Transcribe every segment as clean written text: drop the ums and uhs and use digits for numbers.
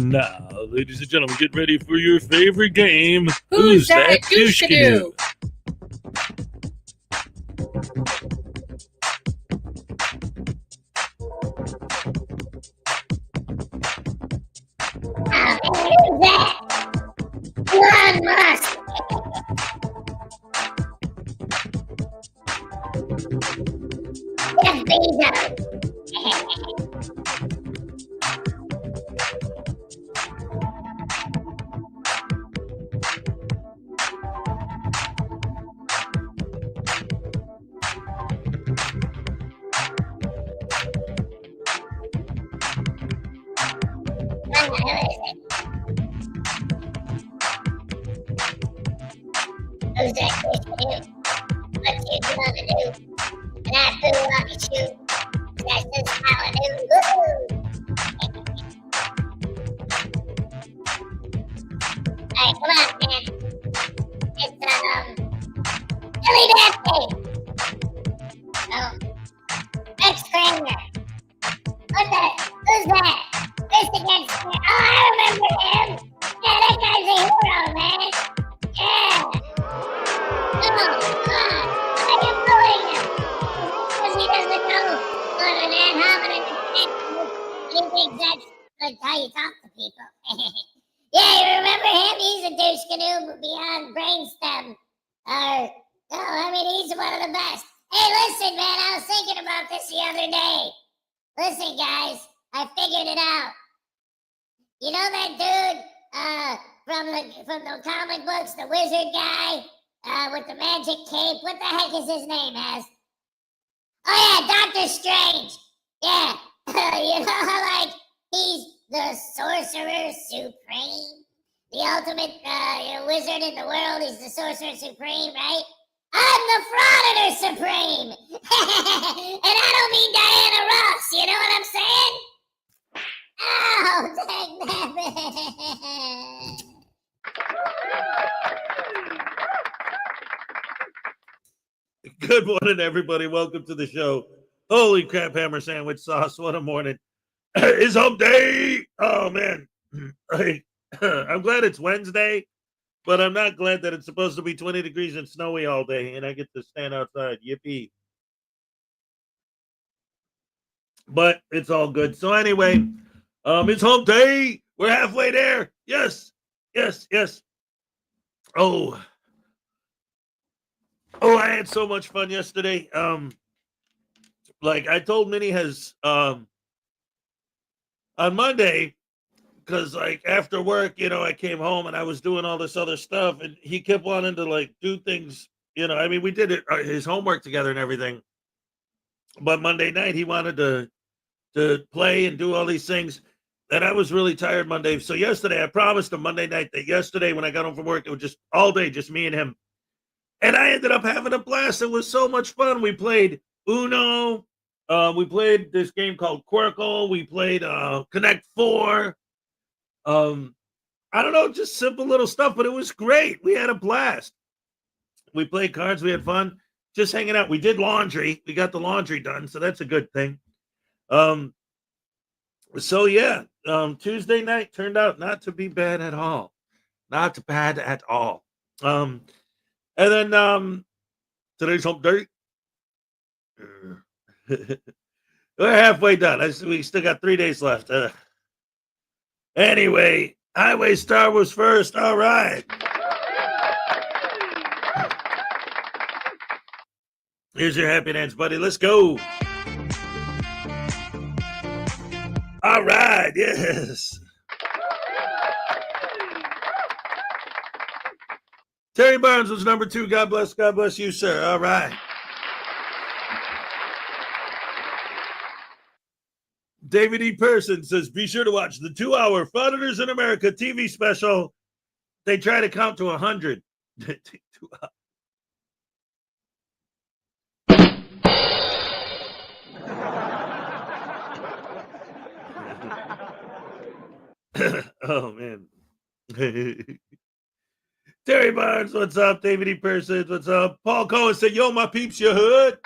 Now, ladies and gentlemen, get ready for your favorite game. Who's that douche-canoe? Who's that? Elon Musk. Jeff Bezos. Who's that douche-canoe? What you gonna do? And I poo on your shoe. That's just how I do. Woo! Alright, come on, man. It's, Billy Daphne. Oh. Rex Kramer. Who's that? Race against me. Oh, I remember him. Yeah, that guy's a hero, man. Yeah. Why are you bullying him? Because he doesn't know what an ad hominem is. He thinks that's how you talk to people. Yeah, you remember him? He's a douche-canoe beyond brainstem. He's one of the best. Hey, listen, man, I was thinking about this the other day. Listen, guys, I figured it out. You know that dude from the comic books, the wizard guy with the magic cape? What the heck is his name, Az? Oh, yeah, Doctor Strange. Yeah, you know, like, he's the Sorcerer Supreme. The ultimate wizard in the world. He's the Sorcerer Supreme, right? I'm the Frauditor Supreme! And I don't mean Diana Ross, you know what I'm saying? Oh, dang nabbit! Good morning, everybody. Welcome to the show. Holy crap, hammer sandwich sauce. What a morning. It's hump day. Oh, man. I'm glad it's Wednesday, but I'm not glad that it's supposed to be 20 degrees and snowy all day, and I get to stand outside. Yippee. But it's all good. So anyway, it's hump day. We're halfway there. Yes. Oh, I had so much fun yesterday. Like I told Minnie has on Monday, because like after work, you know, I came home and I was doing all this other stuff, and he kept wanting to like do things. You know, I mean, we did his homework together and everything, but Monday night he wanted to play and do all these things. And I was really tired Monday. So yesterday, I promised him Monday night that yesterday when I got home from work, it was just all day, just me and him. And I ended up having a blast. It was so much fun. We played Uno. We played this game called Quirkle. We played Connect 4. I don't know, just simple little stuff, but it was great. We had a blast. We played cards. We had fun just hanging out. We did laundry. We got the laundry done, so that's a good thing. So yeah, Tuesday night turned out not to be bad at all. Not bad at all. And then today's hump day. We're halfway done. We still got 3 days left. Anyway, Highway Star was first. All right. Here's your happy dance, buddy. Let's go. All right, yes. Terry Barnes was number 2. God bless you, sir. All right. David E. Person says, be sure to watch the 2-hour Frauditors in America TV special. They try to count to 100. Oh, man. Terry Barnes, what's up? David E. Person, what's up? Paul Cohen said, yo, my peeps, you hood.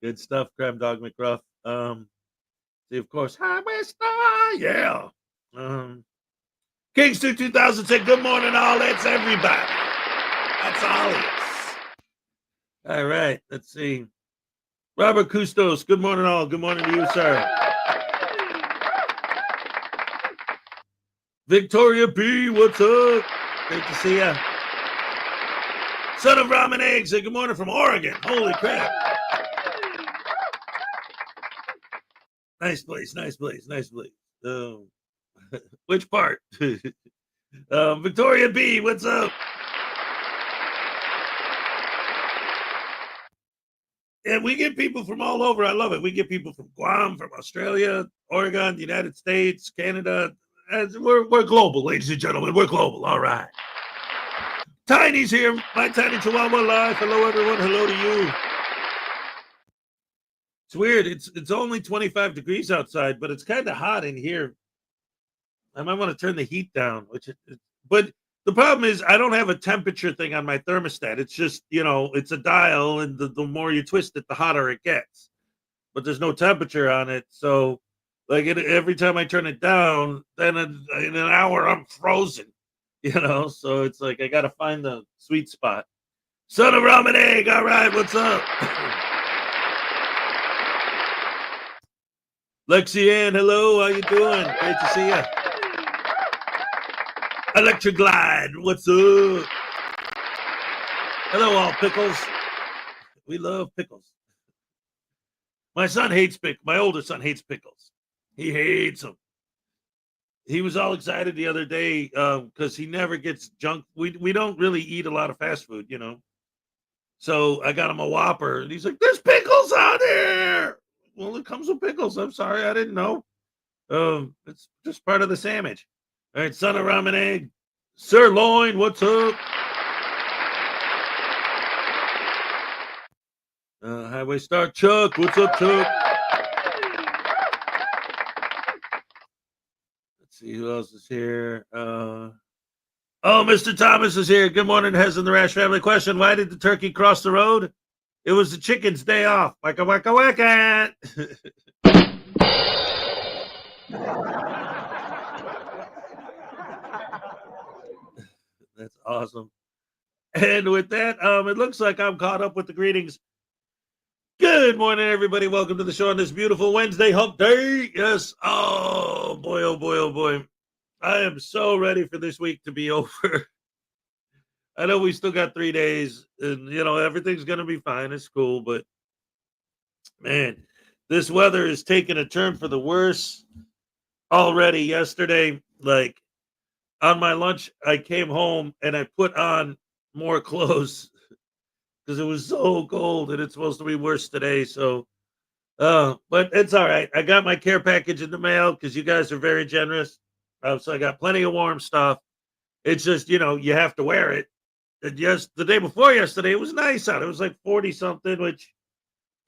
Good stuff, Crab Dog McGruff. See, of course, Highway Star, yeah. Kingston 2000 said, good morning, all. That's everybody. That's all it is. All right, let's see. Robert Custos, good morning, all. Good morning to you, sir. Victoria B, what's up? Great to see ya. Son of Ramen Eggs, good morning from Oregon. Holy crap. Nice place, nice place, nice place. Which part? Victoria B, what's up? And we get people from all over. I love it. We get people from Guam, from Australia, Oregon, the United States, Canada. We're global, ladies and gentlemen. We're global. All right. Tiny's here. My Tiny Chihuahua Live. Hello, everyone. Hello to you. It's weird. It's only 25 degrees outside, but it's kind of hot in here. I might want to turn the heat down, but the problem is I don't have a temperature thing on my thermostat. It's just, it's a dial, and the more you twist it, the hotter it gets. But there's no temperature on it. So, like, every time I turn it down, then in an hour, I'm frozen, So it's like I got to find the sweet spot. Son of Ramen Egg, all right, what's up? Lexi Ann, hello, how you doing? Great to see you. Electric Glide, what's up? Hello, all pickles. We love pickles. My son hates pickles. My older son hates pickles. He hates them. He was all excited the other day because he never gets junk. We don't really eat a lot of fast food, So I got him a Whopper, and he's like, "There's pickles on there." Well, it comes with pickles. I'm sorry, I didn't know. It's just part of the sandwich. All right, Son of Ramen Egg. Sirloin, what's up? Highway Star Chuck, what's up, Chuck? Let's see who else is here. Mr. Thomas is here. Good morning, Hez and the Rash family. Question: why did the turkey cross the road? It was the chicken's day off. Waka waka waka. That's awesome. And with that, it looks like I'm caught up with the greetings. Good morning, everybody. Welcome to the show on this beautiful Wednesday hump day. Yes. Oh, boy, oh, boy, oh, boy. I am so ready for this week to be over. I know we still got 3 days, and, everything's going to be fine. It's cool, but, man, this weather is taking a turn for the worse already. Yesterday, like, on my lunch, I came home and I put on more clothes because it was so cold, and it's supposed to be worse today. So, but it's all right. I got my care package in the mail because you guys are very generous. So I got plenty of warm stuff. It's just, you have to wear it. And the day before yesterday, it was nice out. It was like 40 something, which,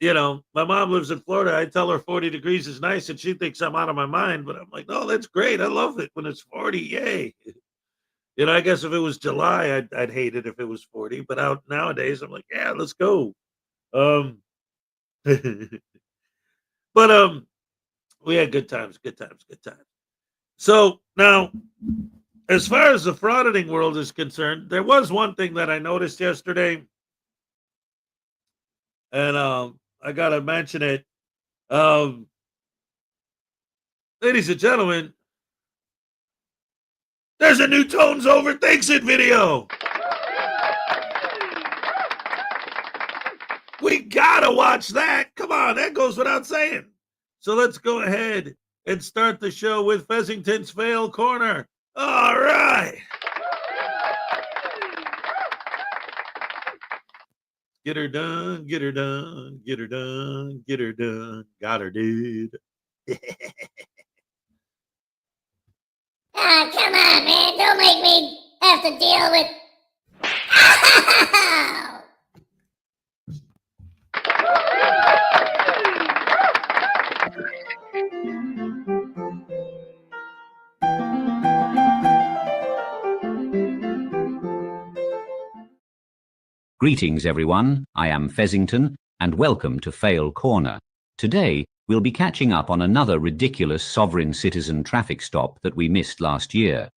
my mom lives in Florida. I tell her 40 degrees is nice, and she thinks I'm out of my mind. But I'm like, no, that's great. I love it when it's 40. Yay. I guess if it was July, I'd hate it if it was 40. But out nowadays, I'm like, yeah, let's go. But we had good times. So now, as far as the frauditing world is concerned, there was one thing that I noticed yesterday, and I gotta mention it. Ladies and gentlemen, there's a new Tones Overthinks It video. We gotta watch that. Come on, that goes without saying. So let's go ahead and start the show with Fessington's Fail Corner. All right. Get her done, get her done, get her done, get her done. Got her, dude. Come on, man. Don't make me have to deal with... Greetings everyone, I am Fessington, and welcome to Fail Corner. Today, we'll be catching up on another ridiculous sovereign citizen traffic stop that we missed last year.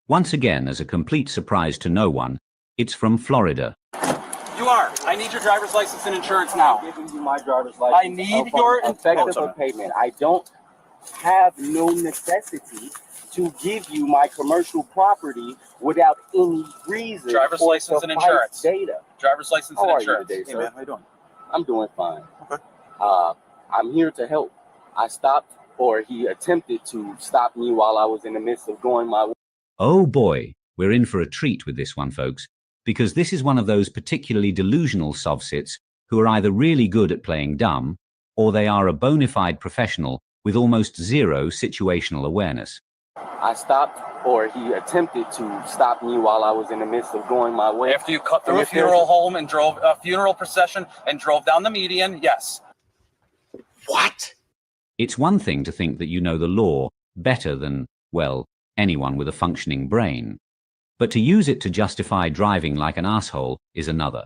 Once again, as a complete surprise to no one, it's from Florida. You are. I need your driver's license and insurance now. I'm giving you my driver's license. I need your effective payment. I don't have no necessity to give you my commercial property without any reason. Driver's license and insurance. Data. Driver's license How and are insurance. you today, sir? Hey man, how you doing? I'm doing fine. Okay. I'm here to help. I stopped, or he attempted to stop me while I was in the midst of going my way. Oh boy, we're in for a treat with this one, folks, because this is one of those particularly delusional sovsits who are either really good at playing dumb, or they are a bona fide professional with almost zero situational awareness. I stopped, or he attempted to stop me while I was in the midst of going my way. After you cut through a funeral home and drove a funeral procession and drove down the median, yes. What? It's one thing to think that you know the law better than, well, anyone with a functioning brain. But to use it to justify driving like an asshole is another.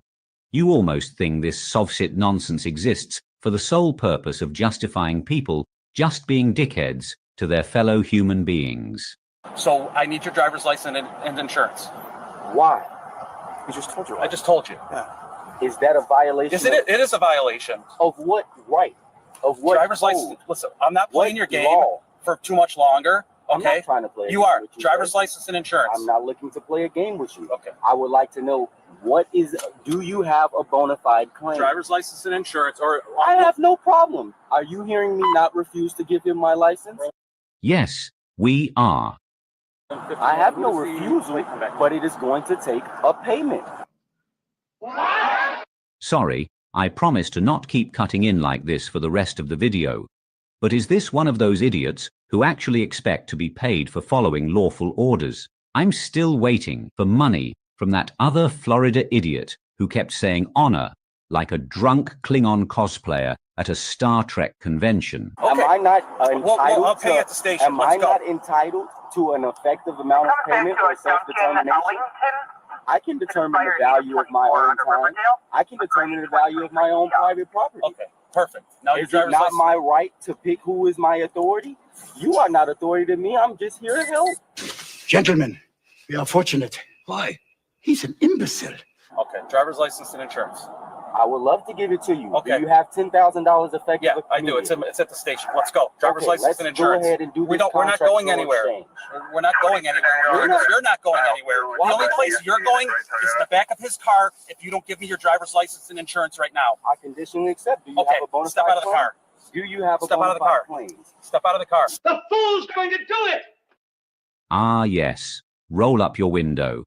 You almost think this sovsit nonsense exists for the sole purpose of justifying people just being dickheads to their fellow human beings. So I need your driver's license and insurance. Why? I just told you. I just told you. Yeah. Is that a violation? Yes, it is a violation. Of what right? Of what driver's code? license? Listen, I'm not playing your game law? for too much longer. I'm Okay. not trying to play. You are. Driver's license and insurance. I'm not looking to play a game with you. Okay. I would like to know do you have a bona fide claim? Driver's license and insurance, or I have no problem. Are you hearing me not refuse to give him my license? Yes, we are. I have no refusal, but it is going to take a payment. Sorry, I promise to not keep cutting in like this for the rest of the video. But is this one of those idiots who actually expect to be paid for following lawful orders? I'm still waiting for money from that other Florida idiot who kept saying honor like a drunk Klingon cosplayer at a Star Trek convention. Okay. Am I not entitled I'll pay at the station. Am I not entitled to an effective amount of payment or self-determination? I can determine the value of my own time. I can determine the value of my own private property. Okay, perfect. Now your Is it driver's not license. my right to pick who is my authority? You are not authority to me. I'm just here to help. Gentlemen, we are fortunate. Why? He's an imbecile. Okay, driver's license and insurance. I would love to give it to you. Okay. Do you have $10,000 effective? Yeah, I do. It's at the station. Let's go. Driver's Okay, license and let's go insurance. ahead and do We're this not going contractual anywhere. exchange. We're not going anywhere. You're not going anywhere. The only place you're going is in the back of his car if you don't give me your driver's license and insurance right now. I conditionally accept. Do you Okay, have a bona step fide out of the claim? car. Do you have a Step out bona of the fide car. claim? Step out of the car. The fool's going to do it! Ah yes, roll up your window.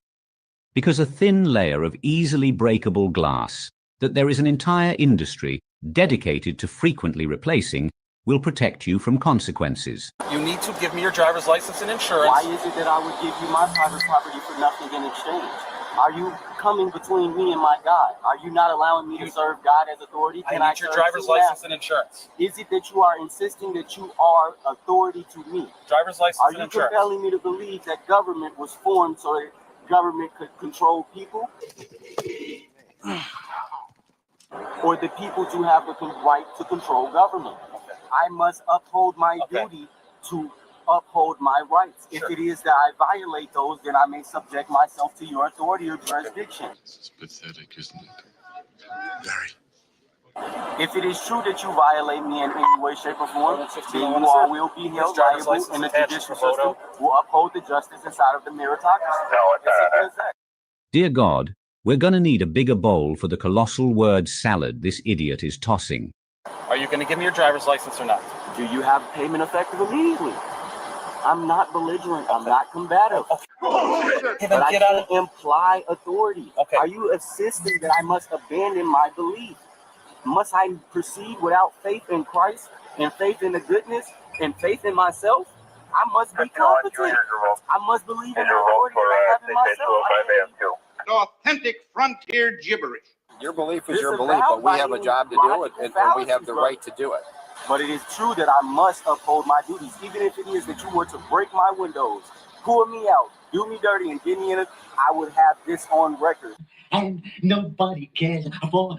Because a thin layer of easily breakable glass that there is an entire industry dedicated to frequently replacing will protect you from consequences. You need to give me your driver's license and insurance. Why is it that I would give you my private property for nothing in exchange? Are you coming between me and my God? Are you not allowing me to serve God as authority? I need your serve driver's you license now? and insurance. Is it that you are insisting that you are authority to me? Driver's license Are and you insurance. compelling me to believe that government was formed so that government could control people? Or the people to have the right to control government? I must uphold my duty to uphold my rights. If it is that I violate those, then I may subject myself to your authority or jurisdiction. It's pathetic, isn't it? Very. If it is true that you violate me in any way, shape, or form, then you all will be held driver's liable, license and the attached judicial to the photo. system will uphold the justice inside of the meritocracy. As simple as that. Dear God, we're gonna need a bigger bowl for the colossal word salad this idiot is tossing. Are you going to give me your driver's license or not? Do you have payment effective immediately? I'm not belligerent. I'm not combative. Okay, But then I get out can't of. imply authority. Okay. Are you insisting that I must abandon my belief? Must I proceed without faith in Christ and faith in the goodness and faith in myself? I must be competent. I must believe in the authority that I have in myself. Authentic frontier gibberish. Your belief is This your is belief, but we about have a job to do it, and we have the right to do it. But it is true that I must uphold my duties, even if it is that you were to break my windows, pull me out, do me dirty, and get me in it. I would have this on record. And nobody cares for,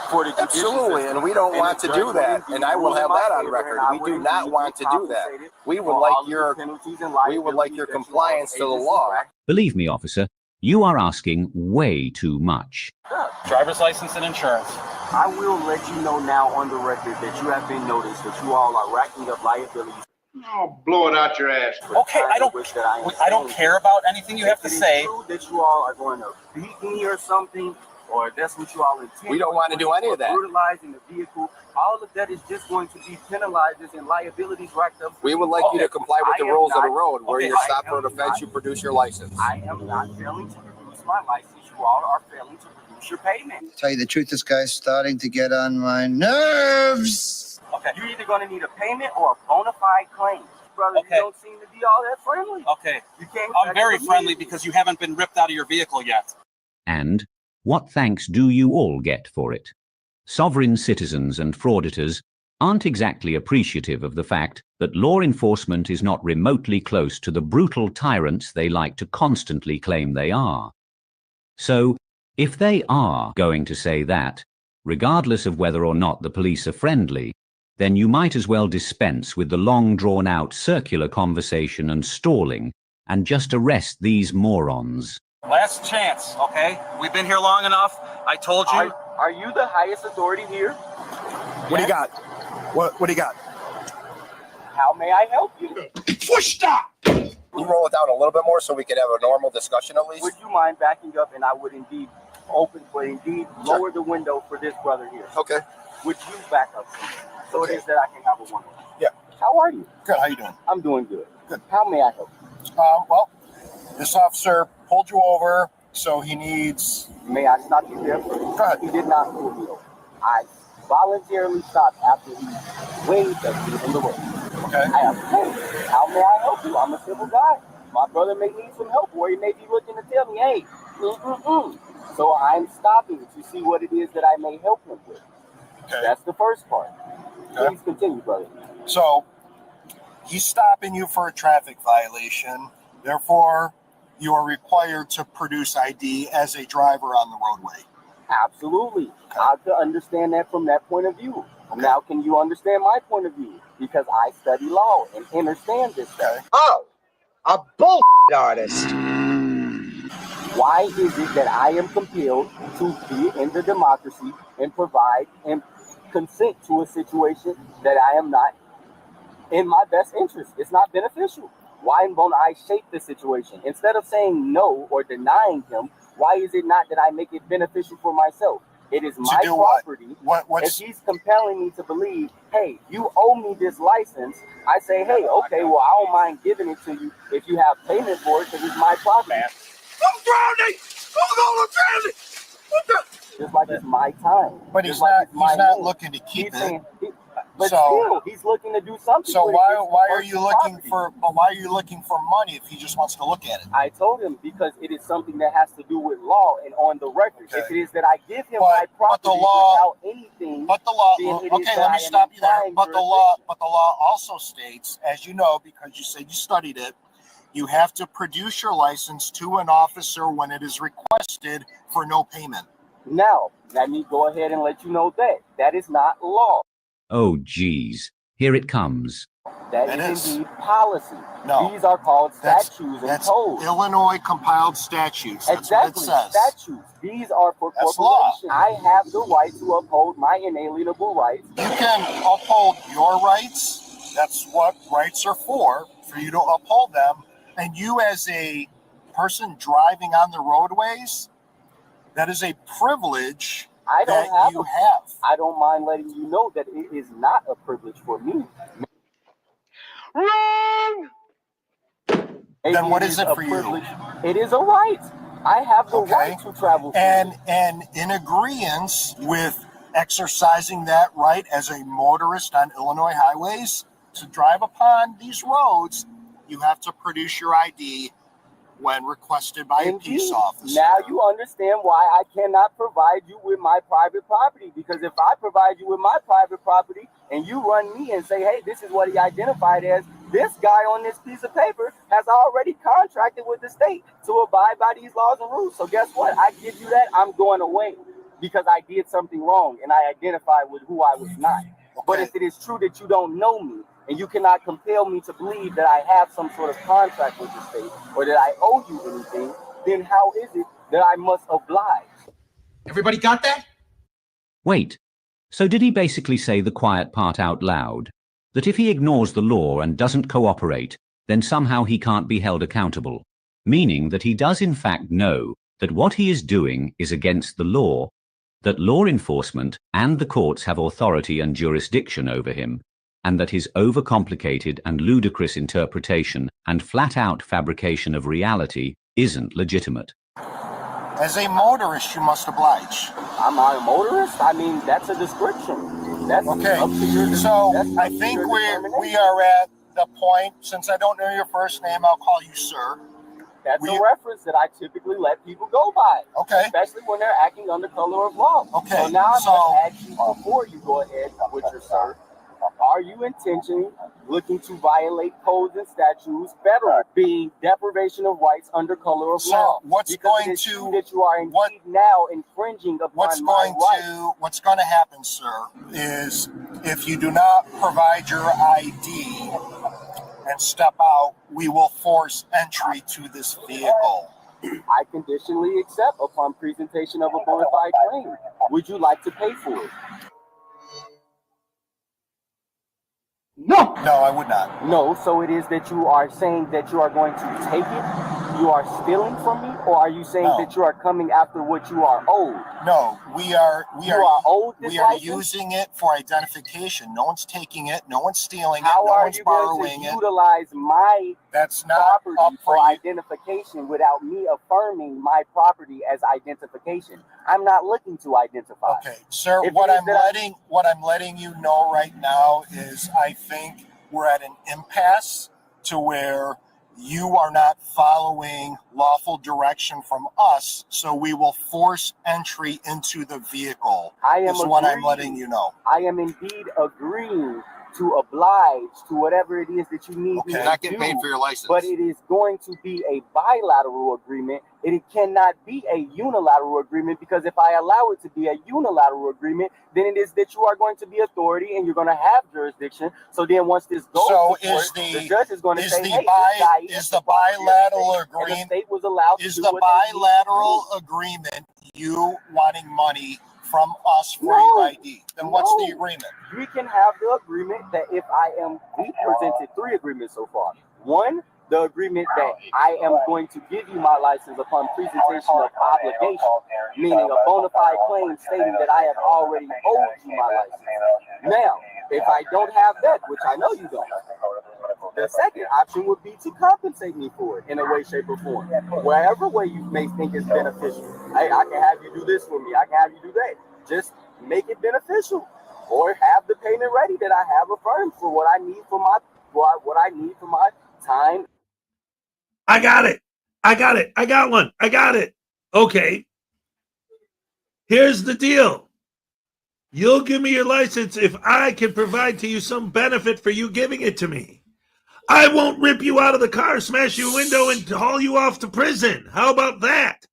for the judicial Absolutely, system. and we don't And want the to judge do that, wouldn't be and I will ruling have my that on favor, record. and I We do wouldn't not be want to do that. compensated We would for like all of the your penalties and we would like your liabilities that you are compliance to the able law. rack Believe me, officer, you are asking way too much. up. Driver's license and insurance. I will let you know now on the record that you have been noticed that you all are racking up liabilities. Oh, blow it out your ass. Okay, I don't care about anything you have to say. If it is true that you all are going to beat me or something, or that's what you all intend. We don't want to do any of that. Brutalizing the vehicle, all of that is just going to be penalized and liabilities racked up. We would like you to comply with the rules of the road. Where Okay, you're stopped for an offense, you produce your license. I am not failing to produce my license. You all are failing to produce your payment. Tell you the truth, this guy's starting to get on my nerves. Okay. You're either going to need a payment or a bona fide claim. Brother, Okay. you don't seem to be all that friendly. Okay. You can't. I'm very friendly because you haven't been ripped out of your vehicle yet. And what thanks do you all get for it? Sovereign citizens and frauditors aren't exactly appreciative of the fact that law enforcement is not remotely close to the brutal tyrants they like to constantly claim they are. So, if they are going to say that, regardless of whether or not the police are friendly, then you might as well dispense with the long drawn-out circular conversation and stalling and just arrest these morons. Last chance, okay? We've been here long enough. I told you. Are you the highest authority here? What do you got? What do you got? How may I help you? Push stop! Can you roll it down a little bit more so we can have a normal discussion at least? Would you mind backing up, and I would indeed lower the window for this brother here. Okay. Would you back up so Okay. it is that I can have a one-on-one? Yeah. How are you? Good. How you doing? I'm doing good. Good. How may I help you? Well, this officer pulled you over, so he needs. May I stop you there? Go ahead. He did not pull me over. I voluntarily stopped after he waved at me in the road. Okay. I asked, hey, how may I help you? I'm a civil guy. My brother may need some help, or he may be looking to tell me, hey, So I'm stopping to see what it is that I may help him with. Okay. That's the first part. Okay. Please continue, brother. So he's stopping you for a traffic violation. Therefore, you are required to produce ID as a driver on the roadway. Absolutely. I can understand that from that point of view. Now, can you understand my point of view? Because I study law and understand this stuff. Oh, a bull artist. Why is it that I am compelled to be in the democracy and provide and consent to a situation that I am not in my best interest? It's not beneficial. Why won't I shape the situation? Instead of saying no or denying him, why is it not that I make it beneficial for myself? It is my property. If he's compelling me to believe, hey, you owe me this license, I say, hey, okay, well, I don't mind giving it to you if you have payment for it because it's my property. I'm drowning! I'm going to drown! What the? Just like it's my time. But Just he's like not. it's my He's not name. looking to keep He's it. saying, but So- still, he's looking to do something. So with it. why It's the are you person's looking property. for? But why are you looking for money if he just wants to look at it? I told him because it is something that has to do with law and on the record. Okay. If it is that I give him But- my but property the law- without anything, But the law. then it is Okay, that let me I am stop you there. implying But the law also states, as you know, because you said you studied it, you have to produce your license to an officer when it is requested for no payment. Now, let me go ahead and let you know that is not law. Oh geez, here it comes. That It is is. indeed policy. No. These are called That's- statutes and That's codes. Illinois compiled statutes. That's Exactly, what it says. statutes. These are for That's law. corporations. I have the right to uphold my inalienable rights. You can uphold your rights. That's what rights are for you to uphold them. And you as a person driving on the roadways, that is a privilege I don't that have you a- have. I don't mind letting you know that it is not a privilege for me. Wrong! Maybe Then what is it a for you? privilege. It is a right. I have the Okay. right to travel. And in agreement with exercising that right as a motorist on Illinois highways to drive upon these roads, you have to produce your ID when requested by a peace officer. Now you understand why I cannot provide you with my private property. Because if I provide you with my private property and you run me and say, hey, this is what he identified as, this guy on this piece of paper has already contracted with the state to abide by these laws and rules. So guess what? I give you that, I'm going away. because I did something wrong and I identified with who I was not. But if it is true that you don't know me and you cannot compel me to believe that I have some sort of contract with the state or that I owe you anything, then how is it that I must oblige? Everybody got that? Wait, so did he basically say the quiet part out loud? That if he ignores the law and doesn't cooperate, then somehow he can't be held accountable? Meaning that he does in fact know that what he is doing is against the law, that law enforcement and the courts have authority and jurisdiction over him, and that his overcomplicated and ludicrous interpretation and flat-out fabrication of reality isn't legitimate. As a motorist, you must oblige. I'm not a motorist. I mean, that's a description. That's Okay, up to your, so that's I up to think your we are at the point, since I don't know your first name, I'll call you sir. That's a reference that I typically let people go by. Okay. Especially when they're acting under color of law. Okay. So now I'm going to ask you before you go ahead with your sir, are you intentionally looking to violate codes and statutes, federal, being deprivation of rights under color of law? What's because going it is to true that you are indeed now infringing upon what's my rights. what's going to happen, sir, is if you do not provide your ID and step out, we will force entry to this vehicle. I conditionally accept upon presentation of a bona fide claim. Would you like to pay for it? No, I would not. No, so it is that you are saying that you are going to take it, you are stealing from me, or are you saying that you are coming after what you are owed? No, we are owed this license? using it for identification. No one's taking it, no one's stealing How it, no are one's you going borrowing to it. utilize my That's not property up for for you. identification without me affirming my property as identification? I'm not looking to identify. Okay, sir, If what it is I'm that letting you know right now is I think we're at an impasse to where you are not following lawful direction from us, so we will force entry into the vehicle. Is what I'm letting you know. I am indeed agreeing to oblige to whatever it is that you need me to You're not getting do, paid for your license. but it is going to be a bilateral agreement. It cannot be a unilateral agreement, because if I allow it to be a unilateral agreement, then it is that you are going to be authority and you're going to have jurisdiction. So then once this goes So to court, the judge is going to say, hey, is the bilateral agreement, and the state was allowed to is do the what they need to bilateral do. agreement you wanting money from us for No, your ID? Then what's no. the agreement? We can have the agreement that if we presented 3 agreements so far. One, the agreement that I am going to give you my license upon presentation of obligation, meaning a bona fide claim stating that I have already owed you my license. Now, if I don't have that, which I know you don't, the second option would be to compensate me for it in a way, shape, or form. Wherever way you may think is beneficial. Hey, I can have you do this for me. I can have you do that. Just make it beneficial. Or have the payment ready that I have affirmed for what I need for my time. I got it. I got one. I got it. Okay. Here's the deal. You'll give me your license if I can provide to you some benefit for you giving it to me. I won't rip you out of the car, smash your window, and haul you off to prison. How about that?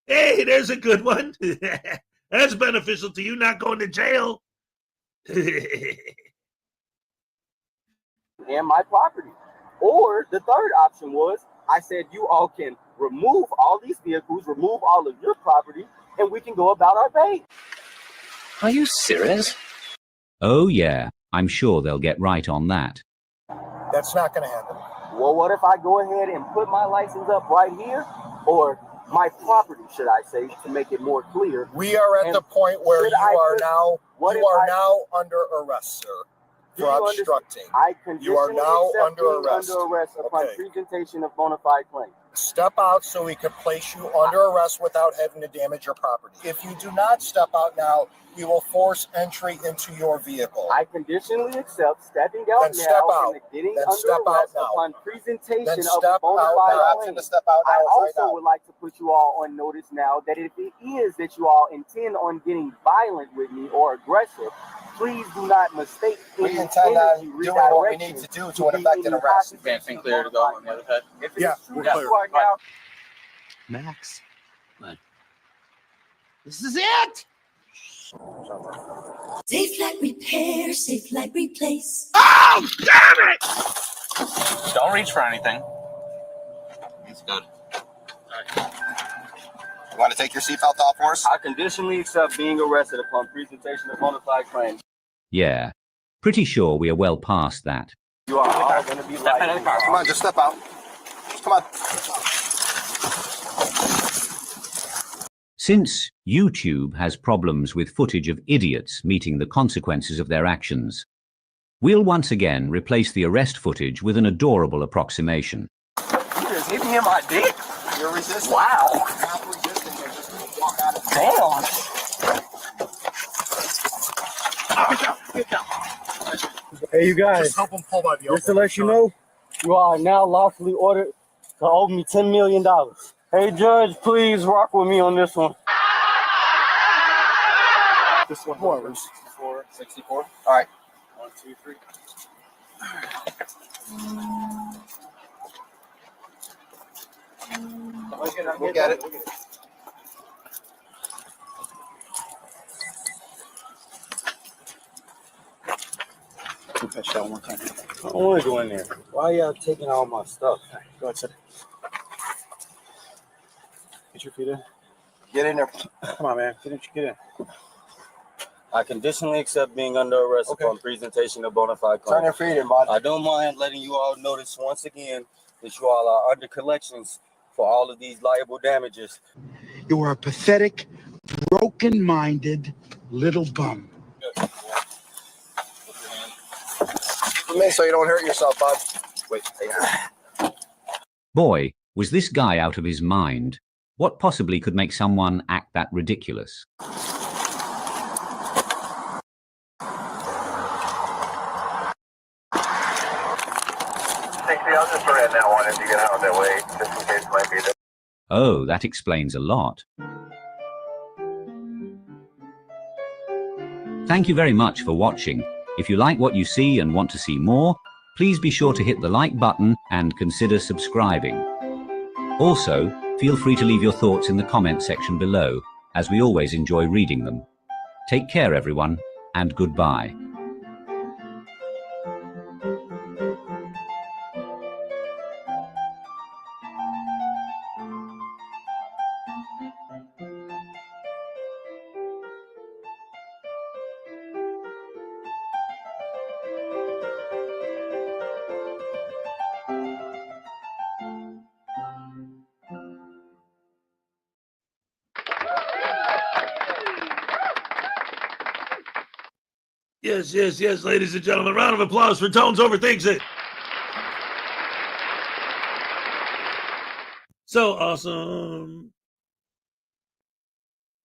Hey, there's a good one. That's beneficial to you, not going to jail. And my property. Or the third option was, I said you all can remove all these vehicles, remove all of your property, and we can go about our day. Are you serious? Oh yeah, I'm sure they'll get right on that. That's not going to happen. Well, what if I go ahead and put my license up right here? Or my property, should I say, to make it more clear. We are at the point where you are now under arrest, sir, for obstructing. You are now under arrest. Upon presentation of bona fide claim. Step out so we can place you under arrest without having to damage your property. If you do not step out now, we will force entry into your vehicle. I conditionally accept stepping out now and getting under arrest upon presentation of a bona fide claim. I also would like to put you all on notice now that if it is that you all intend on getting violent with me or aggressive, please do not mistake We intend on doing what we need to do to effect an arrest. Advancing clear to go on the other side. If it is true that you are now Max. What? This is it! Safe like repair, safe like replace. Oh, damn it! Don't reach for anything. It's good. You want to take your seatbelt off for us? I conditionally accept being arrested upon presentation of bona fide claims. Yeah, pretty sure we are well past that. You are all going to be liable. Come on, just step out. Come on. Since YouTube has problems with footage of idiots meeting the consequences of their actions, we'll once again replace the arrest footage with an adorable approximation. You just hit me in my dick? You're resisting. Wow. Stop resisting and just walk out of the Damn. Hey, you guys. Just help him pull by the Just to let you know, you are now lawfully ordered to owe me $10 million. Hey, Judge, please rock with me on this one. This one. 64. 64. All right. 1, 2, 3. Look at it. Catch that one more time. I don't want to go in there. Why y'all taking all my stuff? Go ahead, sit. Get your feet in. Get in there. Come on, man. Get in. I conditionally accept being under arrest upon presentation of bona fide claims. Turn your feet in, bud. I don't mind letting you all notice once again that you all are under collections for all of these liable damages. You are a pathetic, broken-minded little bum. So you don't hurt yourself, bud. Wait. Boy, was this guy out of his mind. What possibly could make someone act that ridiculous? I'll just run that one if you get out that way, just in case it might be there. Oh, that explains a lot. Thank you very much for watching. If you like what you see and want to see more, please be sure to hit the like button and consider subscribing. Also, feel free to leave your thoughts in the comment section below, as we always enjoy reading them. Take care, everyone, and goodbye. Yes, ladies and gentlemen. Round of applause for Tones Overthinks It. So awesome.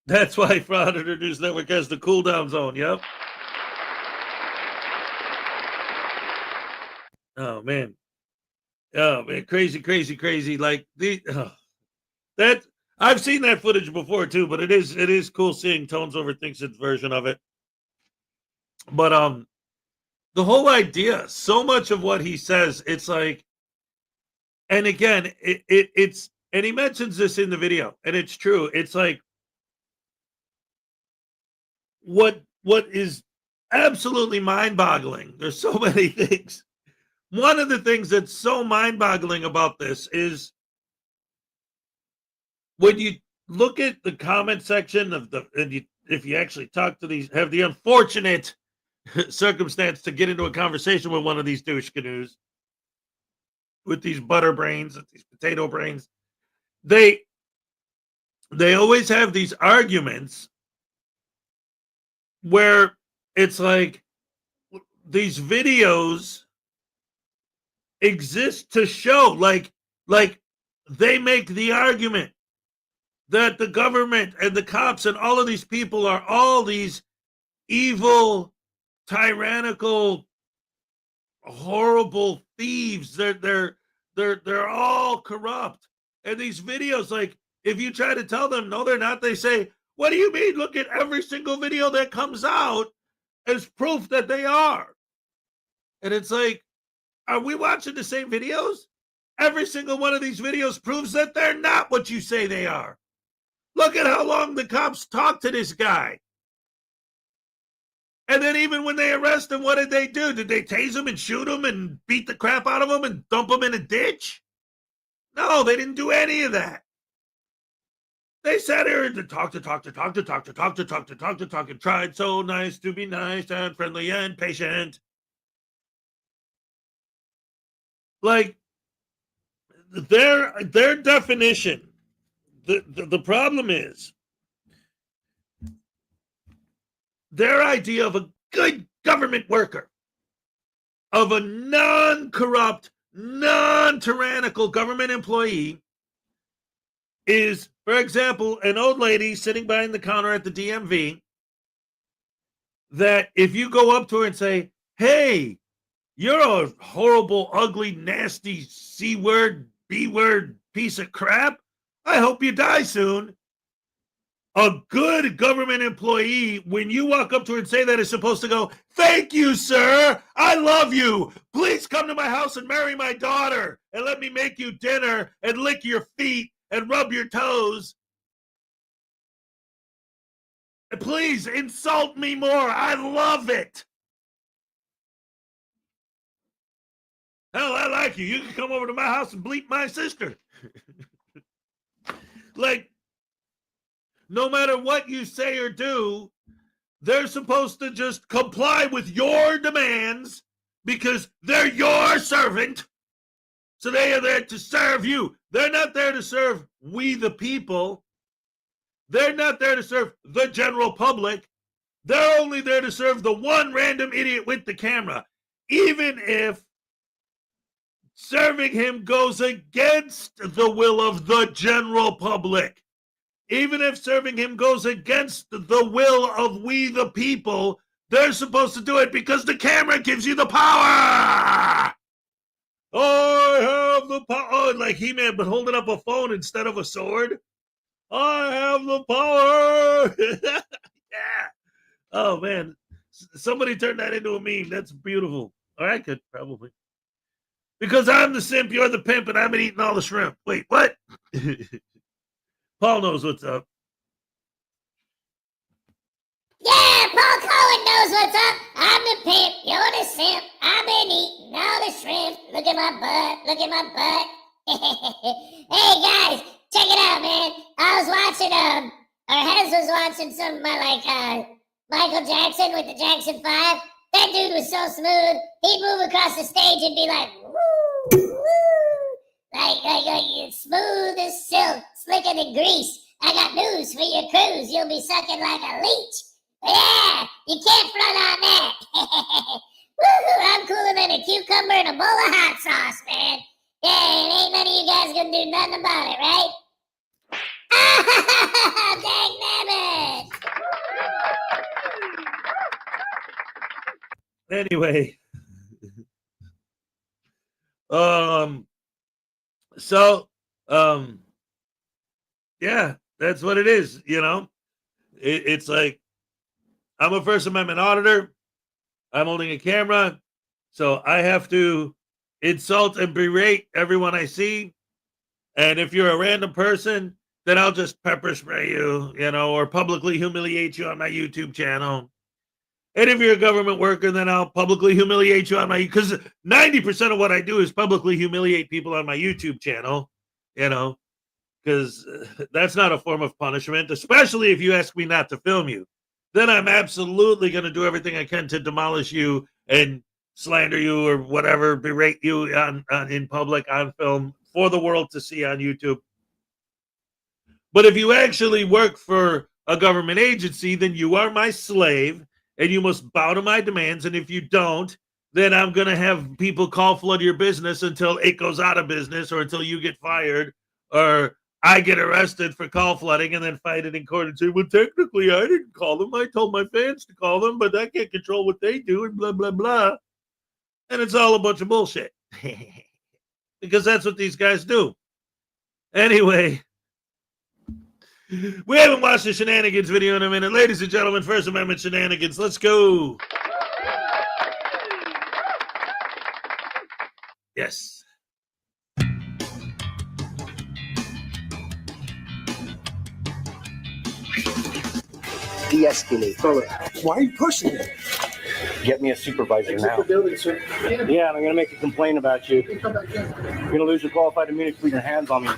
That's why Frauditor News Network has the cooldown zone, yep. Oh, man. Crazy. Like, that, I've seen that footage before, too, but it is cool seeing Tones Overthinks It's version of it. But the whole idea, so much of what he says, it's like, and again, it's, and he mentions this in the video, and it's true. It's like, what is absolutely mind-boggling. There's so many things. One of the things that's so mind-boggling about this is when you look at the comment section of if you actually talk to these, have the unfortunate circumstance to get into a conversation with one of these douche canoes, with these butter brains, these potato brains, they always have these arguments where it's like these videos exist to show, like they make the argument that the government and the cops and all of these people are all these evil, tyrannical, horrible thieves. They're all corrupt. And these videos, like, if you try to tell them no, they're not, they say, what do you mean? Look at every single video that comes out as proof that they are. And it's like, are we watching the same videos? Every single one of these videos proves that they're not what you say they are. Look at how long the cops talk to this guy. And then even when they arrest him, what did they do? Did they tase him and shoot him and beat the crap out of him and dump him in a ditch? No, they didn't do any of that. They sat here and talked and tried so nice to be nice and friendly and patient. Like, their definition, the problem is, their idea of a good government worker, of a non-corrupt, non-tyrannical government employee is, for example, an old lady sitting behind the counter at the DMV that if you go up to her and say, hey, you're a horrible, ugly, nasty C-word, B-word piece of crap, I hope you die soon. A good government employee, when you walk up to her and say that, is supposed to go, thank you, sir. I love you. Please come to my house and marry my daughter and let me make you dinner and lick your feet and rub your toes. Please insult me more. I love it. Hell, I like you. You can come over to my house and bleep my sister. Like, no matter what you say or do, they're supposed to just comply with your demands because they're your servant. So they are there to serve you. They're not there to serve we the people. They're not there to serve the general public. They're only there to serve the one random idiot with the camera. Even if serving him goes against the will of the general public. Even if serving him goes against the will of we the people, they're supposed to do it because the camera gives you the power. I have the power. Oh, like He-Man, but holding up a phone instead of a sword. I have the power. Yeah. Oh, man. Somebody turned that into a meme. That's beautiful. Or I could probably. Because I'm the simp, you're the pimp, and I've been eating all the shrimp. Wait, what? Paul knows what's up. Yeah, Paul Cohen knows what's up. I'm the pimp, you're the simp. I've been eating all the shrimp. Look at my butt, look at my butt. Hey guys, check it out, man. I was watching, or Hez was watching some, Michael Jackson with the Jackson 5. That dude was so smooth. He'd move across the stage and be like, woo, woo. Like smooth as silk, slicker than grease. I got news for your cruise. You'll be sucking like a leech. Yeah, you can't front on that. Woo-hoo, I'm cooler than a cucumber in a bowl of hot sauce, man. Yeah, and ain't none of you guys gonna do nothing about it, right? Dang nabbit! Anyway. Yeah, that's what it is, you know? It's like, I'm a First Amendment auditor. I'm holding a camera, so I have to insult and berate everyone I see. And if you're a random person, then I'll just pepper spray you, you know, or publicly humiliate you on my YouTube channel. And if you're a government worker, then I'll publicly humiliate you on my, because 90% of what I do is publicly humiliate people on my YouTube channel, you know, because that's not a form of punishment, especially if you ask me not to film you. Then I'm absolutely going to do everything I can to demolish you and slander you or whatever, berate you in public, on film, for the world to see on YouTube. But if you actually work for a government agency, then you are my slave and you must bow to my demands. And if you don't, then I'm going to have people call flood your business until it goes out of business or until you get fired or I get arrested for call flooding and then fight it in court and say, well, technically I didn't call them. I told my fans to call them, but I can't control what they do and blah, blah, blah. And it's all a bunch of bullshit because that's what these guys do. Anyway, we haven't watched the shenanigans video in a minute. Ladies and gentlemen, First Amendment shenanigans. Let's go. Yes. De-escalate. Why are you pushing it? Get me a supervisor Exit now. the building, sir. Yeah, and I'm gonna make a complaint about you. You're gonna lose your qualified immunity for putting your hands on me.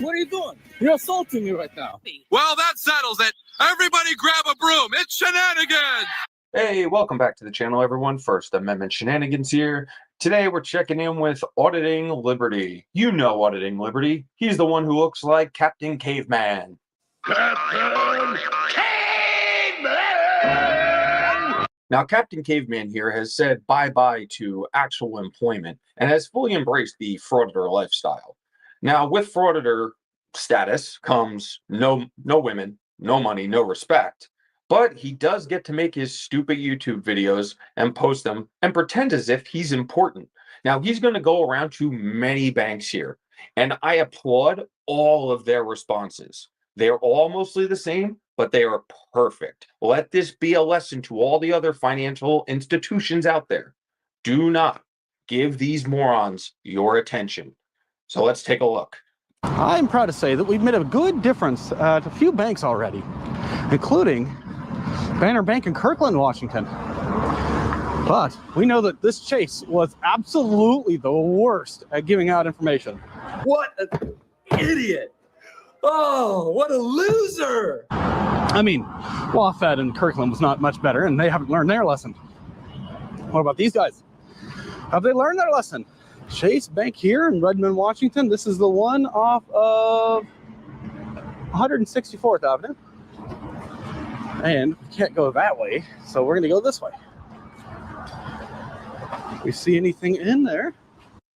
What are you doing? You're assaulting me right now. Well, that settles it. Everybody grab a broom. It's shenanigans. Hey, welcome back to the channel, everyone. First Amendment Shenanigans here. Today, we're checking in with Auditing Liberty. You know Auditing Liberty. He's the one who looks like Captain Caveman. Captain Caveman! Now, Captain Caveman here has said bye-bye to actual employment and has fully embraced the Frauditor lifestyle. Now, with Frauditor status comes no women, no money, no respect. But he does get to make his stupid YouTube videos and post them and pretend as if he's important. Now, he's going to go around to many banks here, and I applaud all of their responses. They're all mostly the same, but they are perfect. Let this be a lesson to all the other financial institutions out there. Do not give these morons your attention. So let's take a look. I'm proud to say that we've made a good difference to a few banks already, including Banner Bank in Kirkland, Washington. But we know that this chase was absolutely the worst at giving out information. What an idiot! Oh, what a loser! I mean, WaFd in Kirkland was not much better, and they haven't learned their lesson. What about these guys? Have they learned their lesson? Chase Bank here in Redmond, Washington. This is the one off of 164th Avenue. And we can't go that way, so we're going to go this way. We see anything in there?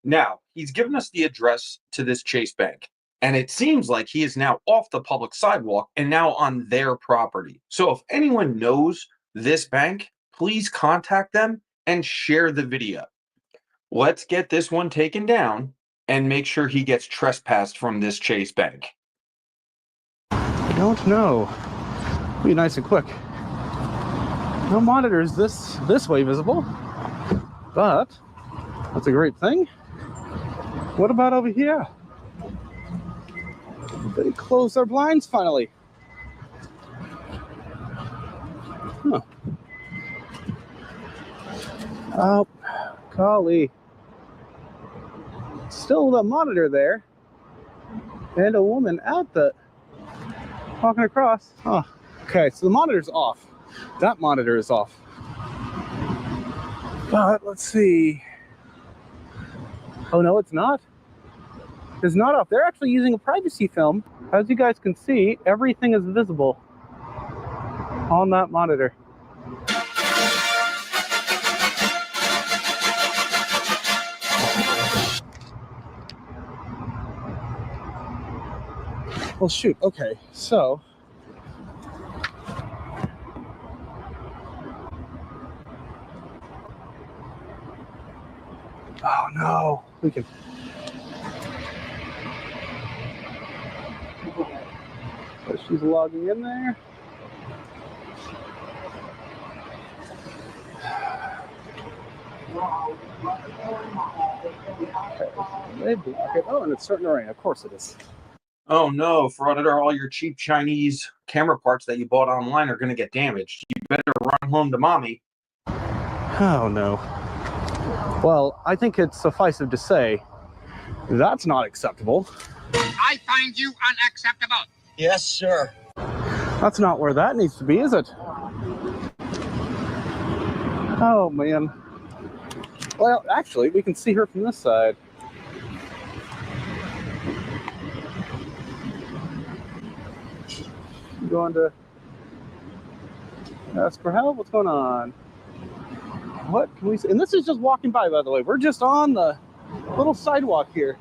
Now, he's given us the address to this Chase Bank, and it seems like he is now off the public sidewalk and now on their property. So if anyone knows this bank, please contact them and share the video. Let's get this one taken down and make sure he gets trespassed from this Chase Bank. I don't know. Be nice and quick. No monitors this way visible, but that's a great thing. What about over here? They closed their blinds finally. Huh. Oh, golly. Still the monitor there, and a woman at the walking across. Oh, okay, so the monitor's off. That monitor is off. But let's see. Oh no, it's not. It's not off. They're actually using a privacy film. As you guys can see, everything is visible on that monitor. Well, shoot. Okay, so oh no, we can. So she's logging in there. Okay, maybe. Okay. Oh, and it's starting to rain. Of course it is. Oh no, Frauditor, all your cheap Chinese camera parts that you bought online are going to get damaged. You better run home to mommy. Oh no. Well, I think it's suffice-it to say, that's not acceptable. I find you unacceptable. Yes, sir. That's not where that needs to be, is it? Oh man. Well, actually, we can see her from this side. Going to ask for help. What's going on? What can we see? And this is just walking by, by the way. We're just on the little sidewalk here.